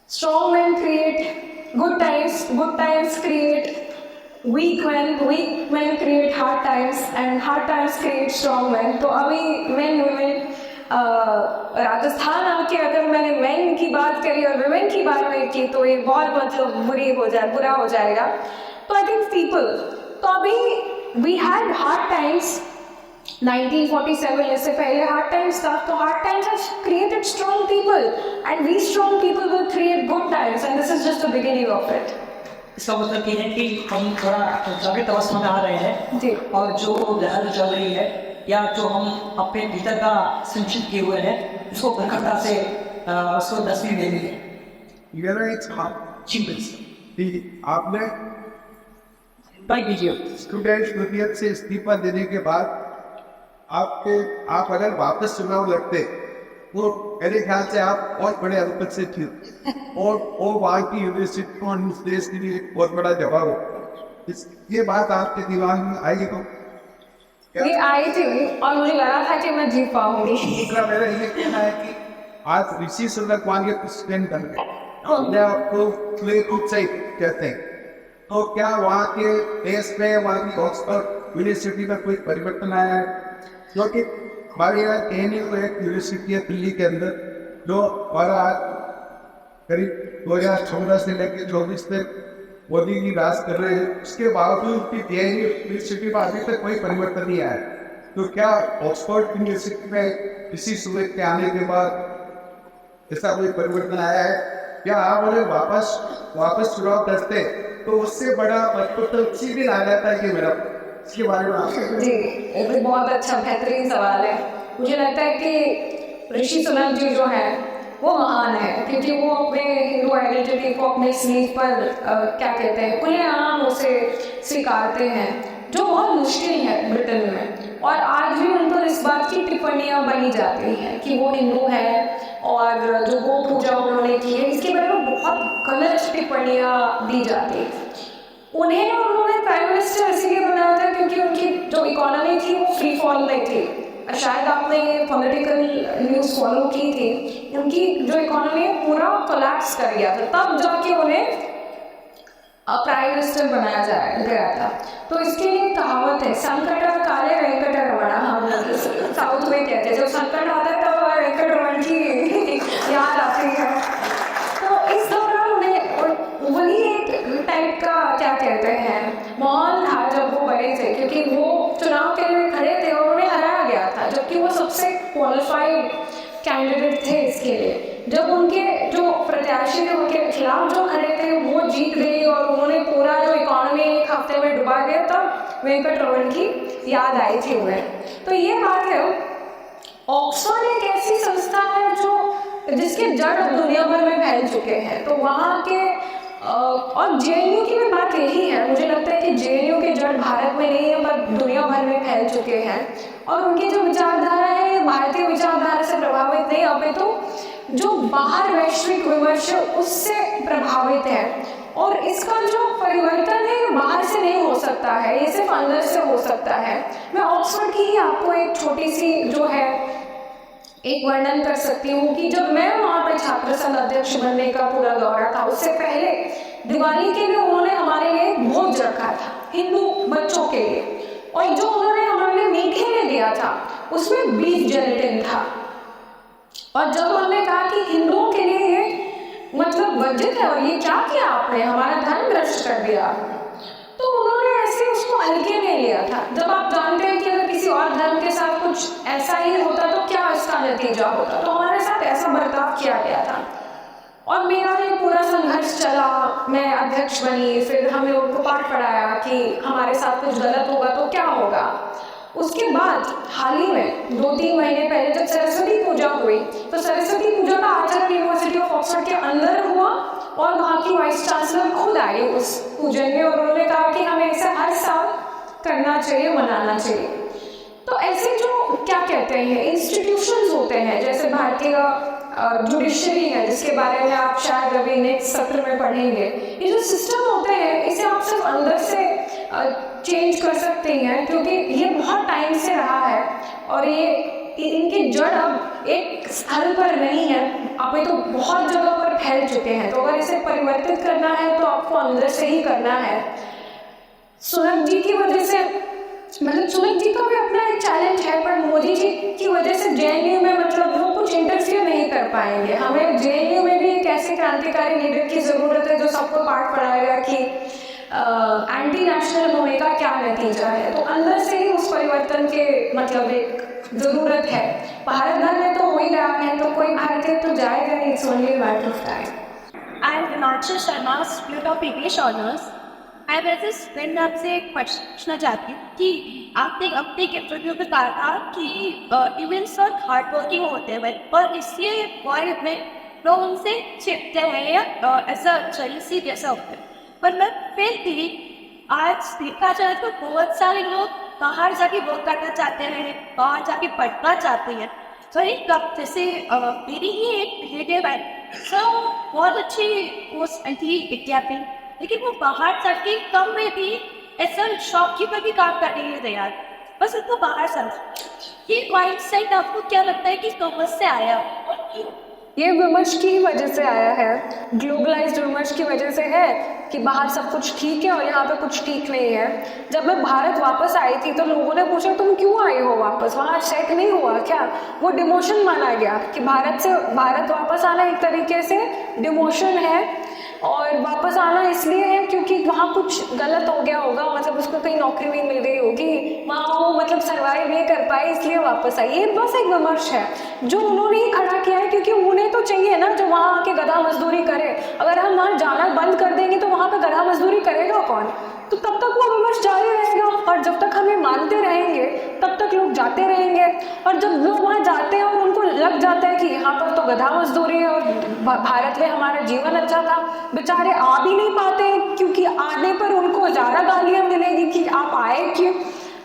[SPEAKER 1] Strong man create good times create weak man create hard times and hard times create strong man. तो अभी मैन वुमेन राजस्थान आके अगर मैंने मैन की बात करी और वुमेन की बात नहीं की तो ये बहुत मतलब बुरा हो जाएगा। तो आई थिंक पीपल, तो अभी वी हैड हार्ड टाइम्स 1947, इससे पहले हार्ड टाइम्स था, तो hard times has created strong people and we strong people will create good times and this is just the beginning of it.
[SPEAKER 2] इसका मतलब ये है कि हम थोड़ा जागृत अवस्था में आ रहे हैं
[SPEAKER 1] जी।
[SPEAKER 2] और जो लहर चल रही है या जो हम अपने भीतर का संचित किए हुए हैं उसको प्रखरता से उसको तस्वीर देनी है।
[SPEAKER 3] मेरा एक कि आपने
[SPEAKER 2] ट्राई कीजिए।
[SPEAKER 3] स्टूडेंट यूनियन से इस्तीफा देने के बाद आप अगर वापस चुनाव लड़ते तो मेरे ख्याल से आप बहुत बड़े अंतर से थे और वहाँ की यूनिवर्सिटी को इस देश के लिए एक बहुत बड़ा जवाब हो। ये बात आपके दिमाग में आई तो
[SPEAKER 1] ये आई थी और मुझे लगा था कि मैं जीत पाऊंगी।
[SPEAKER 3] दूसरा मेरा ये कहना है कि आज ऋषि सुनक वहाँ के प्रेसिडेंट बन गए, अपने आपको खुद से कहते हैं, तो क्या वहाँ के देश में वहाँ की ऑक्सफोर्ड यूनिवर्सिटी में कोई परिवर्तन आया है? क्योंकि हमारे यहाँ KNU एक यूनिवर्सिटी है दिल्ली के अंदर जो हमारा करीब 2014 से लेकर 24 तक मोदी की राज कर रहे हैं, उसके बावजूद भी KNU यूनिवर्सिटी में अभी तक कोई परिवर्तन नहीं आया। तो क्या ऑक्सफोर्ड यूनिवर्सिटी में इसी सूरत के आने के बाद ऐसा कोई परिवर्तन आया है? क्या आप उन्हें वापस चुनाव करते तो उससे बड़ा परिवर्तन उसी दिन आ जाता है कि मेरा इसके बारे में आप
[SPEAKER 1] जी, एक बहुत अच्छा बेहतरीन सवाल है। मुझे लगता है कि ऋषि सुनक जी जो है वो महान है क्योंकि वो अपने हिंदू आइडेंटिटी को अपने स्लीव पर क्या कहते हैं खुलेआम उसे स्वीकारते हैं, जो बहुत मुश्किल है ब्रिटेन में। और आज भी उन पर इस बात की टिप्पणियां बनी जाती हैं कि वो हिंदू है और जो गो पूजा उन्होंने की है इसके बारे में बहुत गलत टिप्पणियां दी जाती हैं। उन्होंने प्राइम मिनिस्टर इसीलिए बनाया था क्योंकि उनकी जो इकोनॉमी थी वो फ्री फॉल में थी। शायद आपने ये पॉलिटिकल न्यूज़ फॉलो की थी, उनकी जो इकोनॉमी है पूरा कोलैप्स कर गया था, तब जाके उन्हें प्राइम मिनिस्टर बनाया गया था। तो इसके लिए कहावत है, संकट काले वेंकट रमण, हम साउथ में कहते हैं जब संकट आता है तब वेंकट रमण की याद आती है। तो इस दौरान उन्हें वही एक टाइप का क्या कहते हैं माहौल था जब वो बड़े थे, क्योंकि वो चुनाव के लिए खड़े थे और उन्हें हराया गया था, जबकि वो सबसे क्वालिफाइड कैंडिडेट थे इसके लिए। जब उनके जो प्रत्याशी थे उनके खिलाफ जो खड़े थे वो जीत गए और उन्होंने पूरा जो इकोनॉमी एक हफ्ते में डुबा गया, तब वेंकट रमण की याद आई थी उन्हें। तो ये बात है, ऑक्सफोर्ड एक ऐसी संस्था है जो जिसके जड़ अब दुनिया भर में फैल चुके हैं। तो वहाँ के और JNU की भी बात यही है, मुझे लगता है कि JNU के जड़ भारत में नहीं है पर दुनिया भर में फैल चुके हैं और उनकी जो विचारधारा है भारतीय विचारधारा से प्रभावित नहीं, अपितु जो बाहर वैश्विक विमर्श उससे प्रभावित है। और इसका जो परिवर्तन है बाहर से नहीं हो सकता है, ये सिर्फ अंदर से हो सकता है। मैं ऑक्सफोर्ड की ही आपको एक छोटी सी जो है एक वर्णन कर सकती हूँ कि जब मैं वहाँ पे छात्र संघ अध्यक्ष बनने का पूरा दौरा था, उससे पहले दिवाली के लिए उन्होंने हमारे लिए भोज रखा था हिंदू बच्चों के लिए, और जो उन्होंने हमारे लिए मीठे में दिया था उसमें बीफ जेलेटिन था। और जब उन्होंने कहा कि हिंदुओं के लिए ये मतलब वर्जित है और ये क्या किया आपने, हमारा धर्म भ्रष्ट कर दिया, तो उन्होंने ऐसे उसको हल्के में लिया था। जब आप जानते हैं कि अगर किसी और धर्म के साथ कुछ ऐसा ही होता तो क्या इसका नतीजा होता, तो हमारे साथ ऐसा बर्ताव किया गया था। और मेरा ये पूरा संघर्ष चला, मैं अध्यक्ष बनी, फिर हमें उनको पाठ पढ़ाया कि हमारे साथ कुछ गलत होगा तो क्या होगा। उसके बाद हाल ही में 2-3 महीने पहले जब सरस्वती पूजा हुई, तो सरस्वती पूजा का आचरण यूनिवर्सिटी ऑफ ऑक्सफोर्ड के अंदर हुआ और वहाँ की वाइस चांसलर खुद आई उस पूजन में और उन्होंने कहा कि हमें इसे हर साल करना चाहिए, मनाना चाहिए। तो ऐसे जो क्या कहते हैं इंस्टीट्यूशंस होते हैं, जैसे भारतीय जुडिशरी है जिसके बारे में आप शायद अभी नेक्स्ट सत्र में पढ़ेंगे, ये जो सिस्टम होते हैं इसे आप सिर्फ अंदर से चेंज कर सकते हैं, क्योंकि ये बहुत टाइम से रहा है और ये इनकी जड़ अब एक स्थल पर नहीं है, अब ये तो बहुत जगह पर फैल चुके हैं। तो अगर इसे परिवर्तित करना है तो आपको अंदर से ही करना है। सुनक जी की वजह से, मतलब सुनक जी का भी अपना एक चैलेंज है, पर मोदी जी की वजह से जेएनयू में मतलब वो कुछ इंटरफियर नहीं कर पाएंगे। हमें जेएनयू में भी एक ऐसे क्रांतिकारी लीडर की ज़रूरत है जो सबको पाठ पढ़ाएगा कि एंटी नेशनल होने का क्या नतीजा है। तो अंदर से ही उस परिवर्तन के मतलब एक ज़रूरत है। भारत भर में तो हो ही रहा है, तो कोई भारतीय तो जाएगा नहीं, it's only matter of time.
[SPEAKER 5] I am Himanshu Sharma, student of English honours. मैं वैसे फ्रेंड आपसे एक क्वेश्चन पूछना चाहती हूँ कि आपने अपने इंटरव्यू में कहा था कि इवेंट्स और हार्ड वर्किंग होते हैं, पर इसलिए वर्ल्ड में लोग उनसे चिपते हैं या ऐसा जेलसी जैसा होता है। पर मैं फिर भी आज देखा जाए तो बहुत सारे लोग बाहर जाके वर्क करना चाहते हैं, बाहर जाके पढ़ना चाहते हैं। तो एक जैसे मेरी ही एक रिलेटिव है, सो बहुत अच्छी पोस्ट थी विद्यार्थी, लेकिन वो बाहर जाके कम में भी ऐसा शॉपकीपर भी काम करने के लिए तैयार, बस उनको बाहर समझ। ये माइंडसेट आपको क्या लगता है कि कहाँ से आया और क्यों?
[SPEAKER 1] ये विमर्श की वजह से आया है, ग्लोबलाइज्ड विमर्श की वजह से है कि बाहर सब कुछ ठीक है और यहाँ पे कुछ ठीक नहीं है। जब मैं भारत वापस आई थी तो लोगों ने पूछा तुम क्यों आई हो वापस, वहाँ सेट नहीं हुआ क्या? वो डिमोशन माना गया कि भारत वापस आना एक तरीके से डिमोशन है, और वापस आना इसलिए है क्योंकि वहाँ कुछ गलत हो गया होगा, मतलब उसको कहीं नौकरी नहीं मिल गई होगी, वहाँ वो मतलब सर्वाइव नहीं कर पाए इसलिए वापस आई। ये बस एक विमर्श है जो उन्होंने ही खड़ा किया है, क्योंकि उन्हें तो चाहिए ना जो वहाँ आके गधा मजदूरी करे। अगर हम वहाँ जाना बंद कर देंगे तो वहाँ पे गधा मजदूरी करेगा कौन? तो तब तक वो विमर्श जारी रहेगा, और जब तक हमें मानते रहेंगे तब तक लोग जाते रहेंगे। और जब लोग वहाँ जाते हैं और उनको लग जाता है कि यहाँ पर तो गधा मजदूरी है और भारत में हमारा जीवन अच्छा था, बेचारे आ भी नहीं पाते क्योंकि आने पर उनको ज़्यादा गालियाँ मिलेगी कि आप आए क्यों।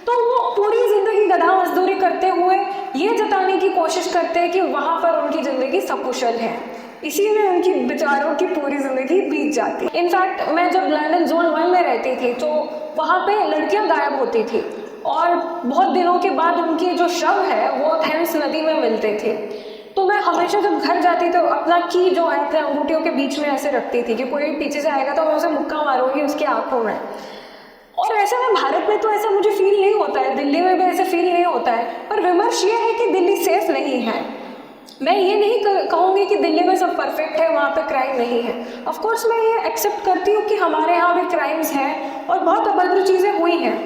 [SPEAKER 1] तो वो पूरी ज़िंदगी गधा मजदूरी करते हुए ये जताने की कोशिश करते हैं कि वहाँ पर उनकी ज़िंदगी सकुशल है, इसी में उनकी बेचारों की पूरी ज़िंदगी बीत जाती है। इनफैक्ट मैं जब लंदन जोन 1 में रहती थी तो वहाँ पे लड़कियाँ गायब होती थी और बहुत दिनों के बाद उनके जो शव है वो थेम्स नदी में मिलते थे। तो मैं हमेशा जब घर जाती तो अपना की जो है अपने अंगूठियों के बीच में ऐसे रखती थी कि कोई पीछे से आएगा तो मैं उसे मुक्का मारूंगी उसकी आंखों में। और ऐसा में भारत में तो ऐसा मुझे फील नहीं होता है, दिल्ली में भी ऐसे फील नहीं होता है। पर विमर्श ये है कि दिल्ली सेफ नहीं है। मैं ये नहीं कहूँगी कि दिल्ली में सब परफेक्ट है, वहाँ पे क्राइम नहीं है। ऑफ कोर्स मैं ये एक्सेप्ट करती हूँ कि हमारे यहाँ भी क्राइम्स हैं और बहुत अभद्र चीज़ें हुई हैं,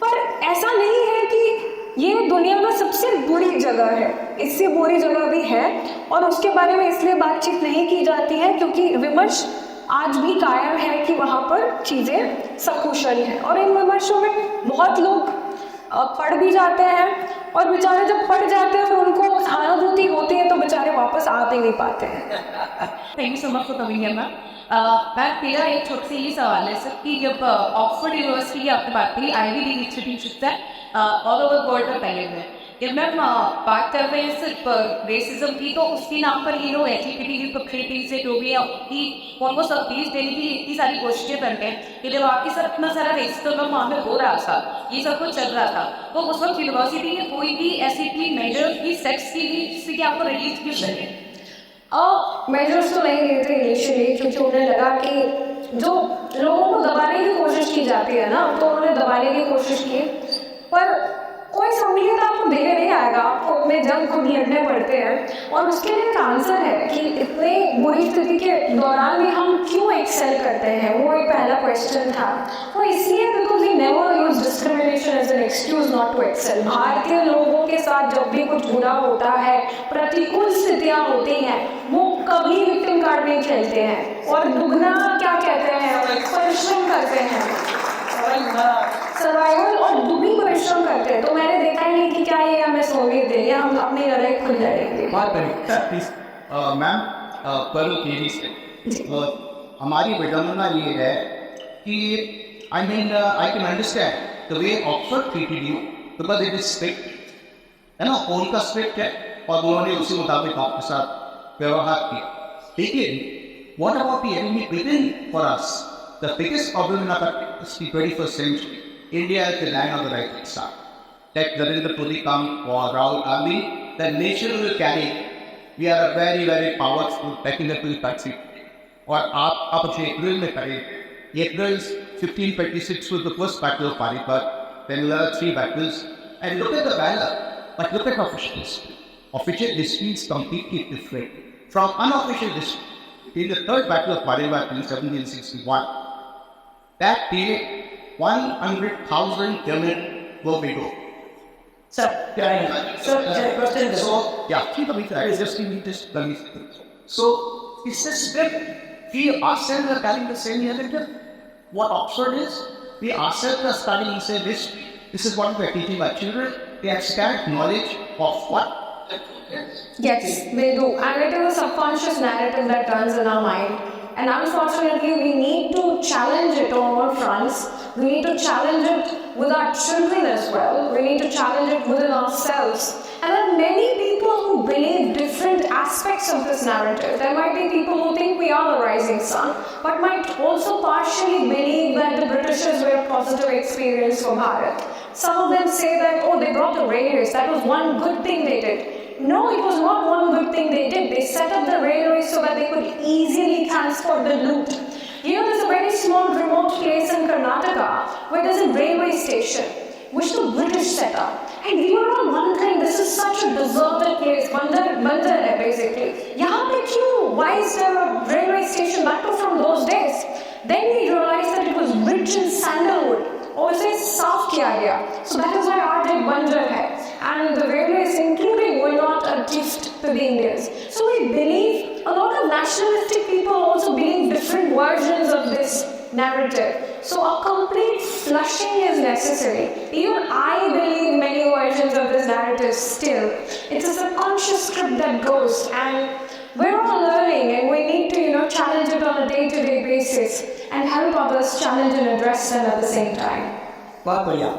[SPEAKER 1] पर ऐसा नहीं है कि ये दुनिया में सबसे बुरी जगह है। इससे बुरी जगह भी है और उसके बारे में इसलिए बातचीत नहीं की जाती है क्योंकि विमर्श आज भी कायम है कि वहाँ पर चीज़ें सकुशल हैं। और इन विमर्शों में बहुत लोग पढ़ भी जाते हैं और बेचारे जब पढ़ जाते हैं और उनको सहानुभूति होती है तो बेचारे वापस आ भी नहीं पाते हैं।
[SPEAKER 5] Thank you so much for coming here ma'am. Ma'am मेरा एक छोटा सा ये सवाल है सर कि जब ऑक्सफोर्ड यूनिवर्सिटी की आपने बात की, आईवी लीग इंस्टीट्यूट है ऑल ओवर वर्ल्ड में पहले में, जब मैम बात कर रहे हैं सिर्फ रेसिज्म की तो उसके नाम पर ये लोग एलजीबीटी से जो भी है कि ऑलमोस्ट अपीज देने की इतनी सारी कोशिशें करते हैं कि जब आपके साथ इतना सारा रेसिज्म वहाँ पे हो रहा था, ये सब कुछ चल रहा था, तो उस वक्त यूनिवर्सिटी में कोई भी ऐसी थी मेजर की सेक्स की भी जिससे कि आपको रिलीज क्यों लगे?
[SPEAKER 1] मेजर्स तो नहीं लिए थे इनिशियली क्योंकि उन्हें लगा कि जो लोगों को दबाने की कोशिश की जाती है ना, तो उन्होंने दबाने की कोशिश की, पर कोई सहूलियत आपको देने नहीं आएगा, आपको अपने जंग खुद लड़ने पड़ते हैं। और उसके लिए एक आंसर है कि इतने बुरी स्थिति के दौरान भी हम क्यों एक्सेल करते हैं, वो एक पहला क्वेश्चन था। वो इसलिए because we never use discrimination as an excuse not to excel. भारतीय लोगों के साथ जब भी कुछ बुरा होता है, प्रतिकूल स्थितियाँ होती हैं, वो कभी विक्टिम कार्ड नहीं खेलते हैं और दुगना क्या कहते हैं परिश्रम करते हैं, सर्वाइवल और दुगनी परिश्रम करते हैं। तो मैंने देखा ही नहीं कि क्या ये हमें सहूलियत देंगे, हम अपनी लड़ाई खुद लड़ेंगे।
[SPEAKER 6] मैम करुण केरी से हमारी विडम्बना ये है कि I can understand the way Oxford treated you because it is strict है ना, उनका स्ट्रिक्ट है और उन्होंने उसी मुताबिक आपके साथ व्यवहार किया. लेकिन what about the enemy within for us? The biggest problem in our 21st century, India is the land of the rising star. Let Narendra Modi come or Rahul Gandhi, the nation will carry. We are a very, very powerful technical country. और आप अपने अप्रैल में करें. April 1526 was the first battle of Panipat. Then there are 3 battles. And look at the valor, but look at official history. Official history is completely different from unofficial history. In the 3rd battle of Panipat in 1761, that day 100,000 German were below.
[SPEAKER 2] Sir, sir, question is
[SPEAKER 6] So, yeah, keep a meter. I just need this. So, it's a script. We ourselves are carrying the same narrative. What Oxford is, we ourselves are studying the same history. This is what we are teaching our children. They have scant knowledge of what.
[SPEAKER 1] Yes, they do. And it is a subconscious narrative that runs in our mind. And unfortunately, we need to challenge it on all fronts. We need to challenge it with our children as well. We need to challenge it within ourselves. And there are many people who believe different aspects of this narrative. There might be people who think we are the rising sun, but might also partially believe that the Britishers were a positive experience for Bharat. Some of them say that, oh, they brought the railways. That was one good thing they did. No, it was not one good thing they did. They set up the railways so that they could easily transport the loot. You know, there's a very small remote place in Karnataka where there's a railway station, which the British set up. And we were all wondering, this is such a deserted place, Bandar hai basically. Yahan pe kyun? Why is there a railway station back to from those days? Then we realized that it was rich in sandalwood. और इसे साफ किया गया. So that is why आज एक बंजर है. And the railways including were not a gift to the Indians. So we believe, a lot of nationalistic people also believe different versions of this narrative. So a complete flushing is necessary. Even I believe many versions of this narrative still. It's a subconscious script that goes, and we're all learning, and we need to, challenge it on a day-to-day basis and help others challenge and address them at the same time.
[SPEAKER 2] बहुत बढ़िया.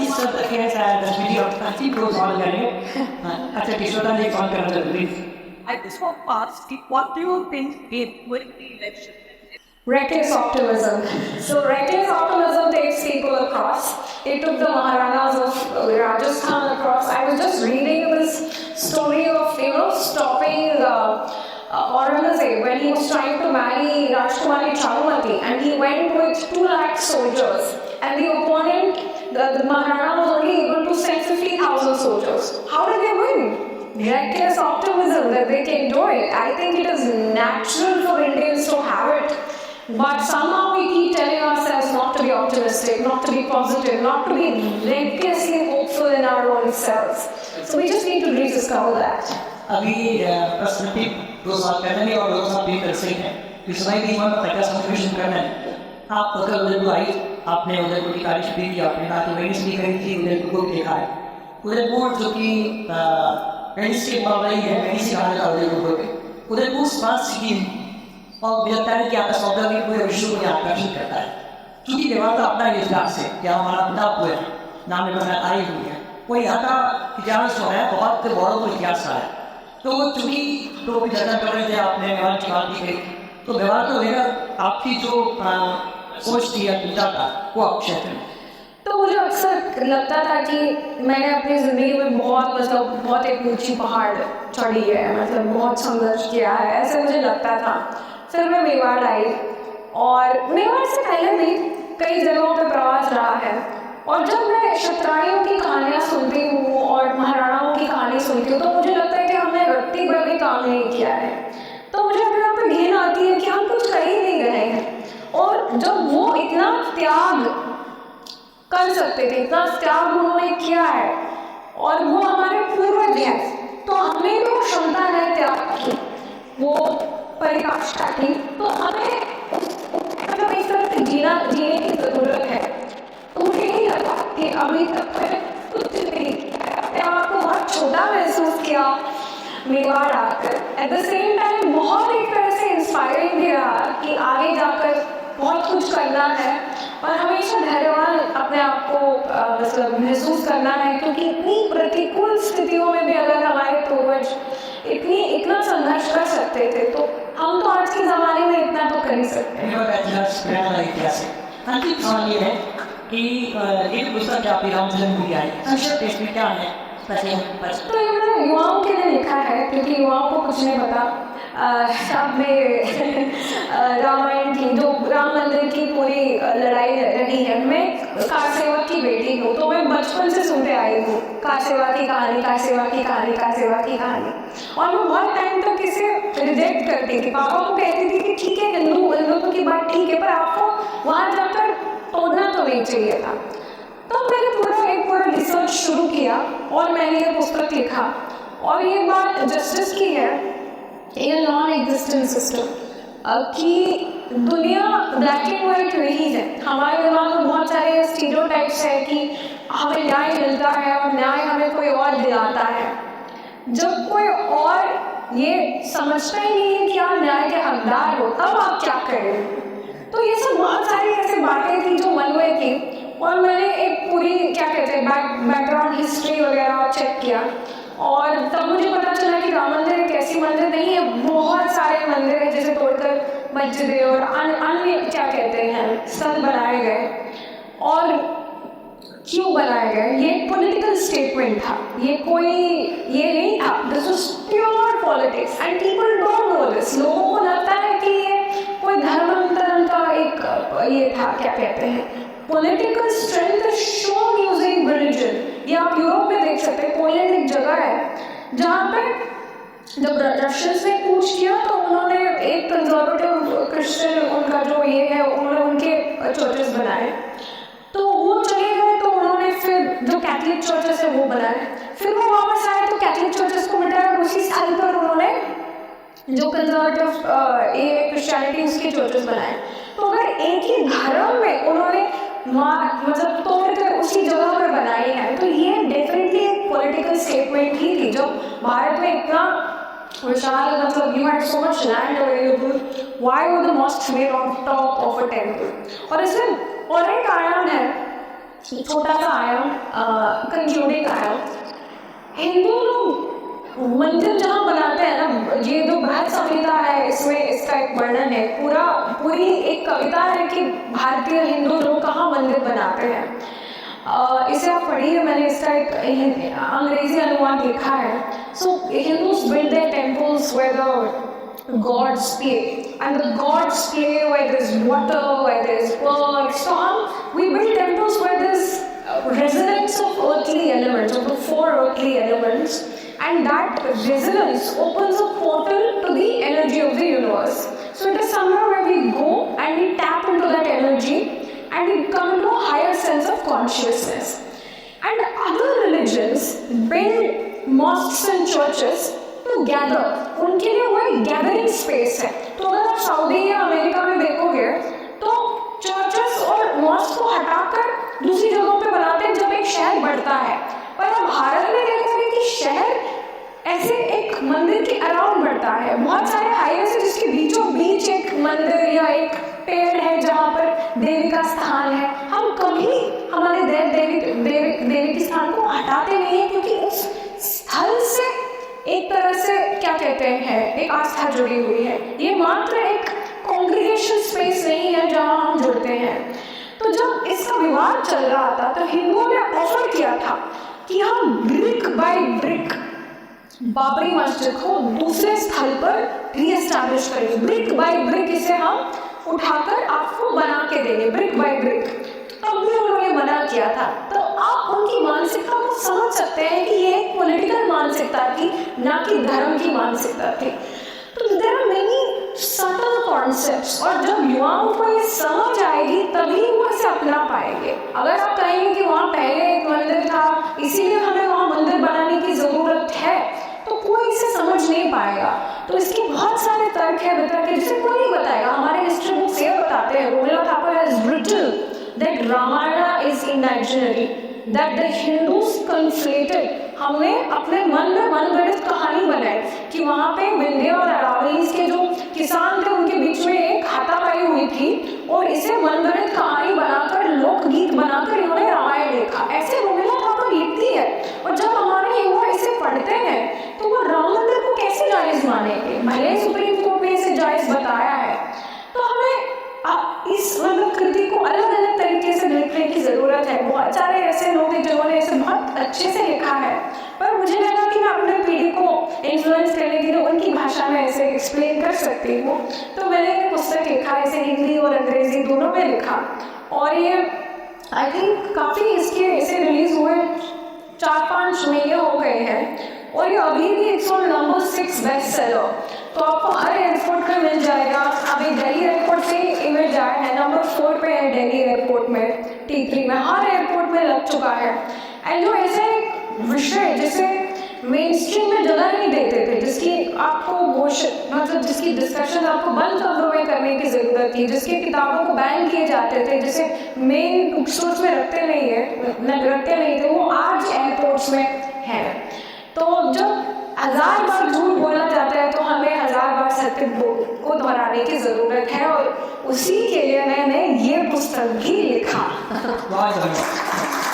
[SPEAKER 2] इस सब के साथ video काफी को सवाल करेंगे. अच्छा, किशोर जी सवाल करना चाहते हैं.
[SPEAKER 5] I just want to ask, what do you think with the election?
[SPEAKER 1] Reckless optimism. So reckless optimism takes people across. It took the Maharanas of Rajasthan across. I was just reading this story of, stopping Aurangzeb when he was trying to marry Rajkumari Chalumati, and he went with 2 lakh soldiers, and the opponent, the Maharana, was only able to send 50,000 soldiers. How did they win? Reckless optimism that they can do it. I think it is natural for Indians to have it. But somehow we keep telling ourselves not to be optimistic, not to be positive, not to be recklessly hopeful in our own selves. So we just need to rediscover that.
[SPEAKER 2] अभी प्रश्न भी 2 साल पहले नहीं और 2 साल 3 तरह से है. इस समय भी हमारा पैसा सब्सक्रिप्शन करना है. आप कल उधर को आई, आपने उधर की तारीफ भी की, आपने कहा कि वेनिस भी करी थी, उधर को देखा है. उधर जो कि वेनिस की बात रही है, वेनिस की कहा था उधर को स्मार्ट सिटी, और मुझे लगता है कि आपका सौदा भी पूरे विश्व में आकर्षित करता है. क्योंकि व्यवहार का अपना इतिहास है, क्या हमारा अपना पूरा नाम में आई हुई है. वो यहाँ का इतिहास जो है बहुत बड़ा को इतिहास है. तो चूंकि तो भी चर्चा कर रहे थे, आपने व्यवहार की बात की गई, तो व्यवहार तो लेगा आपकी जो सोच थी या चिंता था वो आप क्षेत्र में.
[SPEAKER 1] तो मुझे अक्सर लगता था कि मैंने अपनी ज़िंदगी में बहुत एक ऊंची पहाड़ चढ़ी है, बहुत संघर्ष किया है, ऐसे मुझे लगता था. फिर मैं मेवाड़ आई, और मेवाड़ से पहले भी कई जगहों पर प्रवास रहा है. और जब मैं क्षत्रियों की कहानियाँ सुनती हूँ और महाराणाओं की कहानी सुनती हूँ, तो मुझे लगता है कि हमने रत्ती भर भी काम नहीं किया है. तो मुझे अपने आप पर घृणा आती है कि हम कुछ कर ही नहीं रहे हैं. और जब वो इतना त्याग कर सकते थे, इतना त्याग उन्होंने किया है, और वो हमारे पूर्वज हैं, तो हमें तो क्षमता है त्याग की, वो परिभाषा की, तो हमें इस तरह से जीने की ज़रूरत है. तो मुझे नहीं लगा कि अभी तक मैंने कुछ नहीं किया. अपने आप को बहुत छोटा महसूस किया मेवाड़ आकर. एट द सेम टाइम बहुत एक तरह से इंस्पायरिंग भी रहा कि आगे जाकर बहुत कुछ करना है, और हमेशा धैर्यवान अपने आप को महसूस करना है, क्योंकि इतनी प्रतिकूल स्थितियों में भी अगर हमारे पूर्वज इतना संघर्ष संघर्ष कर सकते थे, तो हम तो आज के ज़माने में इतना तो कर ही सकते हैं।
[SPEAKER 2] मेरा इतिहास मेरा इतिहास है। अंतिम सवाल ये है कि एक दूसरा क्या राम जन्मभूमि आए संक्षिप्त इसमें क्या है
[SPEAKER 1] तो ये मैंने युवाओं के लिए लिखा है, क्योंकि युवाओं को कुछ नहीं पता। सब में रामायण की जो राम मंदिर की पूरी लड़ाई रही है। मैं कार सेवक की बेटी हूँ, तो मैं बचपन से सुनते आई हूँ कार सेवा की कहानी, कार सेवा की कहानी, कार सेवा की कहानी। और मैं बहुत टाइम तक इसे रिजेक्ट करती थी। पापा को कहती थी कि ठीक है, हिंदुत्व की बात ठीक है, पर आपको वहाँ जाकर तोड़ना तो नहीं चाहिए था। तो मैंने पूरा रिसर्च शुरू किया और मैंने ये पुस्तक लिखा। और ये बात जस्टिस की है इन नॉन एग्जिस्टेंट सिस्टम कि दुनिया ब्लैक एंड वाइट नहीं है। हमारे दिमाग में बहुत सारे स्टीरियोटाइप्स है कि हमें न्याय मिलता है और न्याय हमें कोई और दिलाता है। जब कोई और ये समझता ही नहीं है कि आप न्याय के हकदार हो, तब आप क्या करें। तो ये सब बहुत सारी ऐसी बातें थी जो मन में थी, और मैंने एक पूरी क्या कहते हैं बैकग्राउंड हिस्ट्री वगैरह चेक किया। और तब मुझे पता चला कि राम मंदिर एक ऐसी मंदिर नहीं है, बहुत सारे मंदिर हैं जिसे तोड़कर मस्जिदें और अन्य क्या कहते हैं स्थल बनाए गए। और क्यों बनाए गए? ये एक पॉलिटिकल स्टेटमेंट था, ये कोई ये नहीं था। This was pure politics and people don't know this. लोगों को लगता है कि ये कोई धर्मांतरण का एक ये था, क्या कहते हैं, political strength shown using religion. ये आप यूरोप में देख सकते हैं। पोलैंड एक जगह है जहाँ पे जब रशियंस ने पूछ किया तो उन्होंने एक कंजर्वेटिव क्रिश्चियन उनका जो ये है, उन्होंने उनके चर्चेस बनाए। तो वो चले गए तो उन्होंने फिर जो कैथलिक चर्चेस है वो बनाए। फिर वो वापस आए तो कैथलिक चर्चेस को मिटाया और उसी स्थान पर उन्होंने जो कंजर्वेटिव ये क्रिश्चियनिटी उसके चर्चेस बनाए। तो अगर एक ही धर्म में उन्होंने मतलब तोड़कर उसी जगह पर बनाई है, तो ये डेफिनेटली एक पॉलिटिकल स्टेटमेंट ही थी। जब भारत में इतना विशाल, मतलब you had so much land available, why were the mosque made on top of a temple. और इसमें और एक आयाम है, छोटा सा आयाम, कंक्लूडिंग आयाम। हिंदू लोग मंदिर जहाँ बनाते हैं ना, ये जो बृहद संहिता है इसमें इसका एक वर्णन है, पूरी एक कविता है कि भारतीय हिंदू लोग कहाँ मंदिर बनाते हैं। इसे आप पढ़िए, मैंने इसका एक अंग्रेजी अनुवाद लिखा है। So Hindus build their temples where the gods play, and the gods play where there's water, where there's birds. So we build temples where there's resonance of earthly elements, of the four earthly elements, and that resonance opens a portal to the energy of the universe. So it is somewhere where we go and we tap into that energy and we come to a higher sense of consciousness. And other religions build mosques and churches to gather. उनके लिए वो एक gathering space है। तो अगर आप Saudi या America में देखोगे तो चर्चेस और मॉस्क को हटाकर दूसरी जगहों पे बनाते हैं जब एक शहर बढ़ता है। पर आप भारत में देखोगे कि शहर ऐसे एक मंदिर के अराउंड बढ़ता है। बहुत सारे हाईवे है जिसके बीचों बीच एक मंदिर या एक पेड़ है जहाँ पर देवी का स्थान है। हम कभी हमारे देवी के स्थान को हटाते नहीं है, क्योंकि उस स्थल से एक तरह से क्या कहते हैं एक आस्था जुड़ी हुई है। ये मात्र एक कॉन्ग्रीगेशन स्पेस नहीं है जहाँ हम जुड़ते हैं। तो जब इसका विवाद चल रहा था तो हिंदुओं ने ऑफर किया था कि हम ब्रिक बाय ब्रिक बाबरी मस्जिद को दूसरे स्थल पर रीएस्टैब्लिश करेंगे। ब्रिक बाय ब्रिक इसे हम उठाकर आपको बना के देंगे, ब्रिक बाय ब्रिक। तब भी उन्होंने मना किया था। तो आप उनकी मानसिकता को समझ सकते हैं कि ये एक पॉलिटिकल मानसिकता थी, ना कि धर्म की मानसिकता थी। तो there are many subtle concepts, और जब युवाओं को ये समझ आएगी तभी वो इसे अपना पाएंगे। अगर आप कहेंगे कि वहाँ पहले एक मंदिर था इसीलिए हमें वहाँ मंदिर बनाने की ज़रूरत है, तो कोई इसे समझ नहीं पाएगा। तो इसके बहुत सारे तर्क है वितर्क है जिसे कोई नहीं बताएगा। हमारे हिस्ट्री बुक्स ये बताते हैं, Romila Thapar has written that Ramayana is imaginary, that the Hindus conflated। हमने अपने मन में मनगढ़ंत कहानी बनाई कि वहाँ पे विंध्य और अरावली के जो किसान थे उनके बीच में एक हाथापाई हुई थी, और इसे मनगढ़ंत कहानी बनाकर लोकगीत बनाकर इन्होंने रामायण लिखा। ऐसे रोमिला थापर लिखती है, और जब हमारे युवा इसे पढ़ते हैं तो वो राम मंदिर को कैसे जायज मानते बनाने के, भले ही सुप्रीम कोर्ट ने इसे जायज़ बताया है, तो हमें इस मतलब कृति को अलग अलग तरीके से लिखने की ज़रूरत है। बहुत सारे ऐसे लोग हैं जिन्होंने इसे बहुत अच्छे से लिखा है, पर मुझे लगा कि मैं अपने पीढ़ी को इन्फ्लुएंस करने के लिए उनकी भाषा में ऐसे एक्सप्लेन कर सकती हूँ, तो मैंने ये पुस्तक लिखा, इसे हिंदी और अंग्रेज़ी दोनों में लिखा। और ये आई थिंक काफ़ी इसके ऐसे रिलीज़ हुए 4-5 महीने हो गए हैं, और ये अभी भी it's on number 6 best seller, तो आपको हर एयरपोर्ट पे मिल जाएगा। अभी दिल्ली एयरपोर्ट से इमेज आया है, नंबर 4 पे है दिल्ली एयरपोर्ट में, T3 में, हर एयरपोर्ट में लग चुका है। एंड जो ऐसे विषय जिसे मेन स्ट्रीम में जगह नहीं देते थे, जिसकी आपको मतलब जिसकी डिस्कशन आपको बंद कमरों में करने की ज़रूरत थी, जिसकी किताबों को बैन किए जाते थे, जिसे मेन बुक स्टोर्स में रखते नहीं थे, वो आज एयरपोर्ट्स में है। तो जब 1000 बार झूठ बोला जाता है, तो हमें 1000 बार सत्य को दोहराने की ज़रूरत है, और उसी के लिए मैंने ये पुस्तक भी लिखा।
[SPEAKER 2] बहुत धन्यवाद।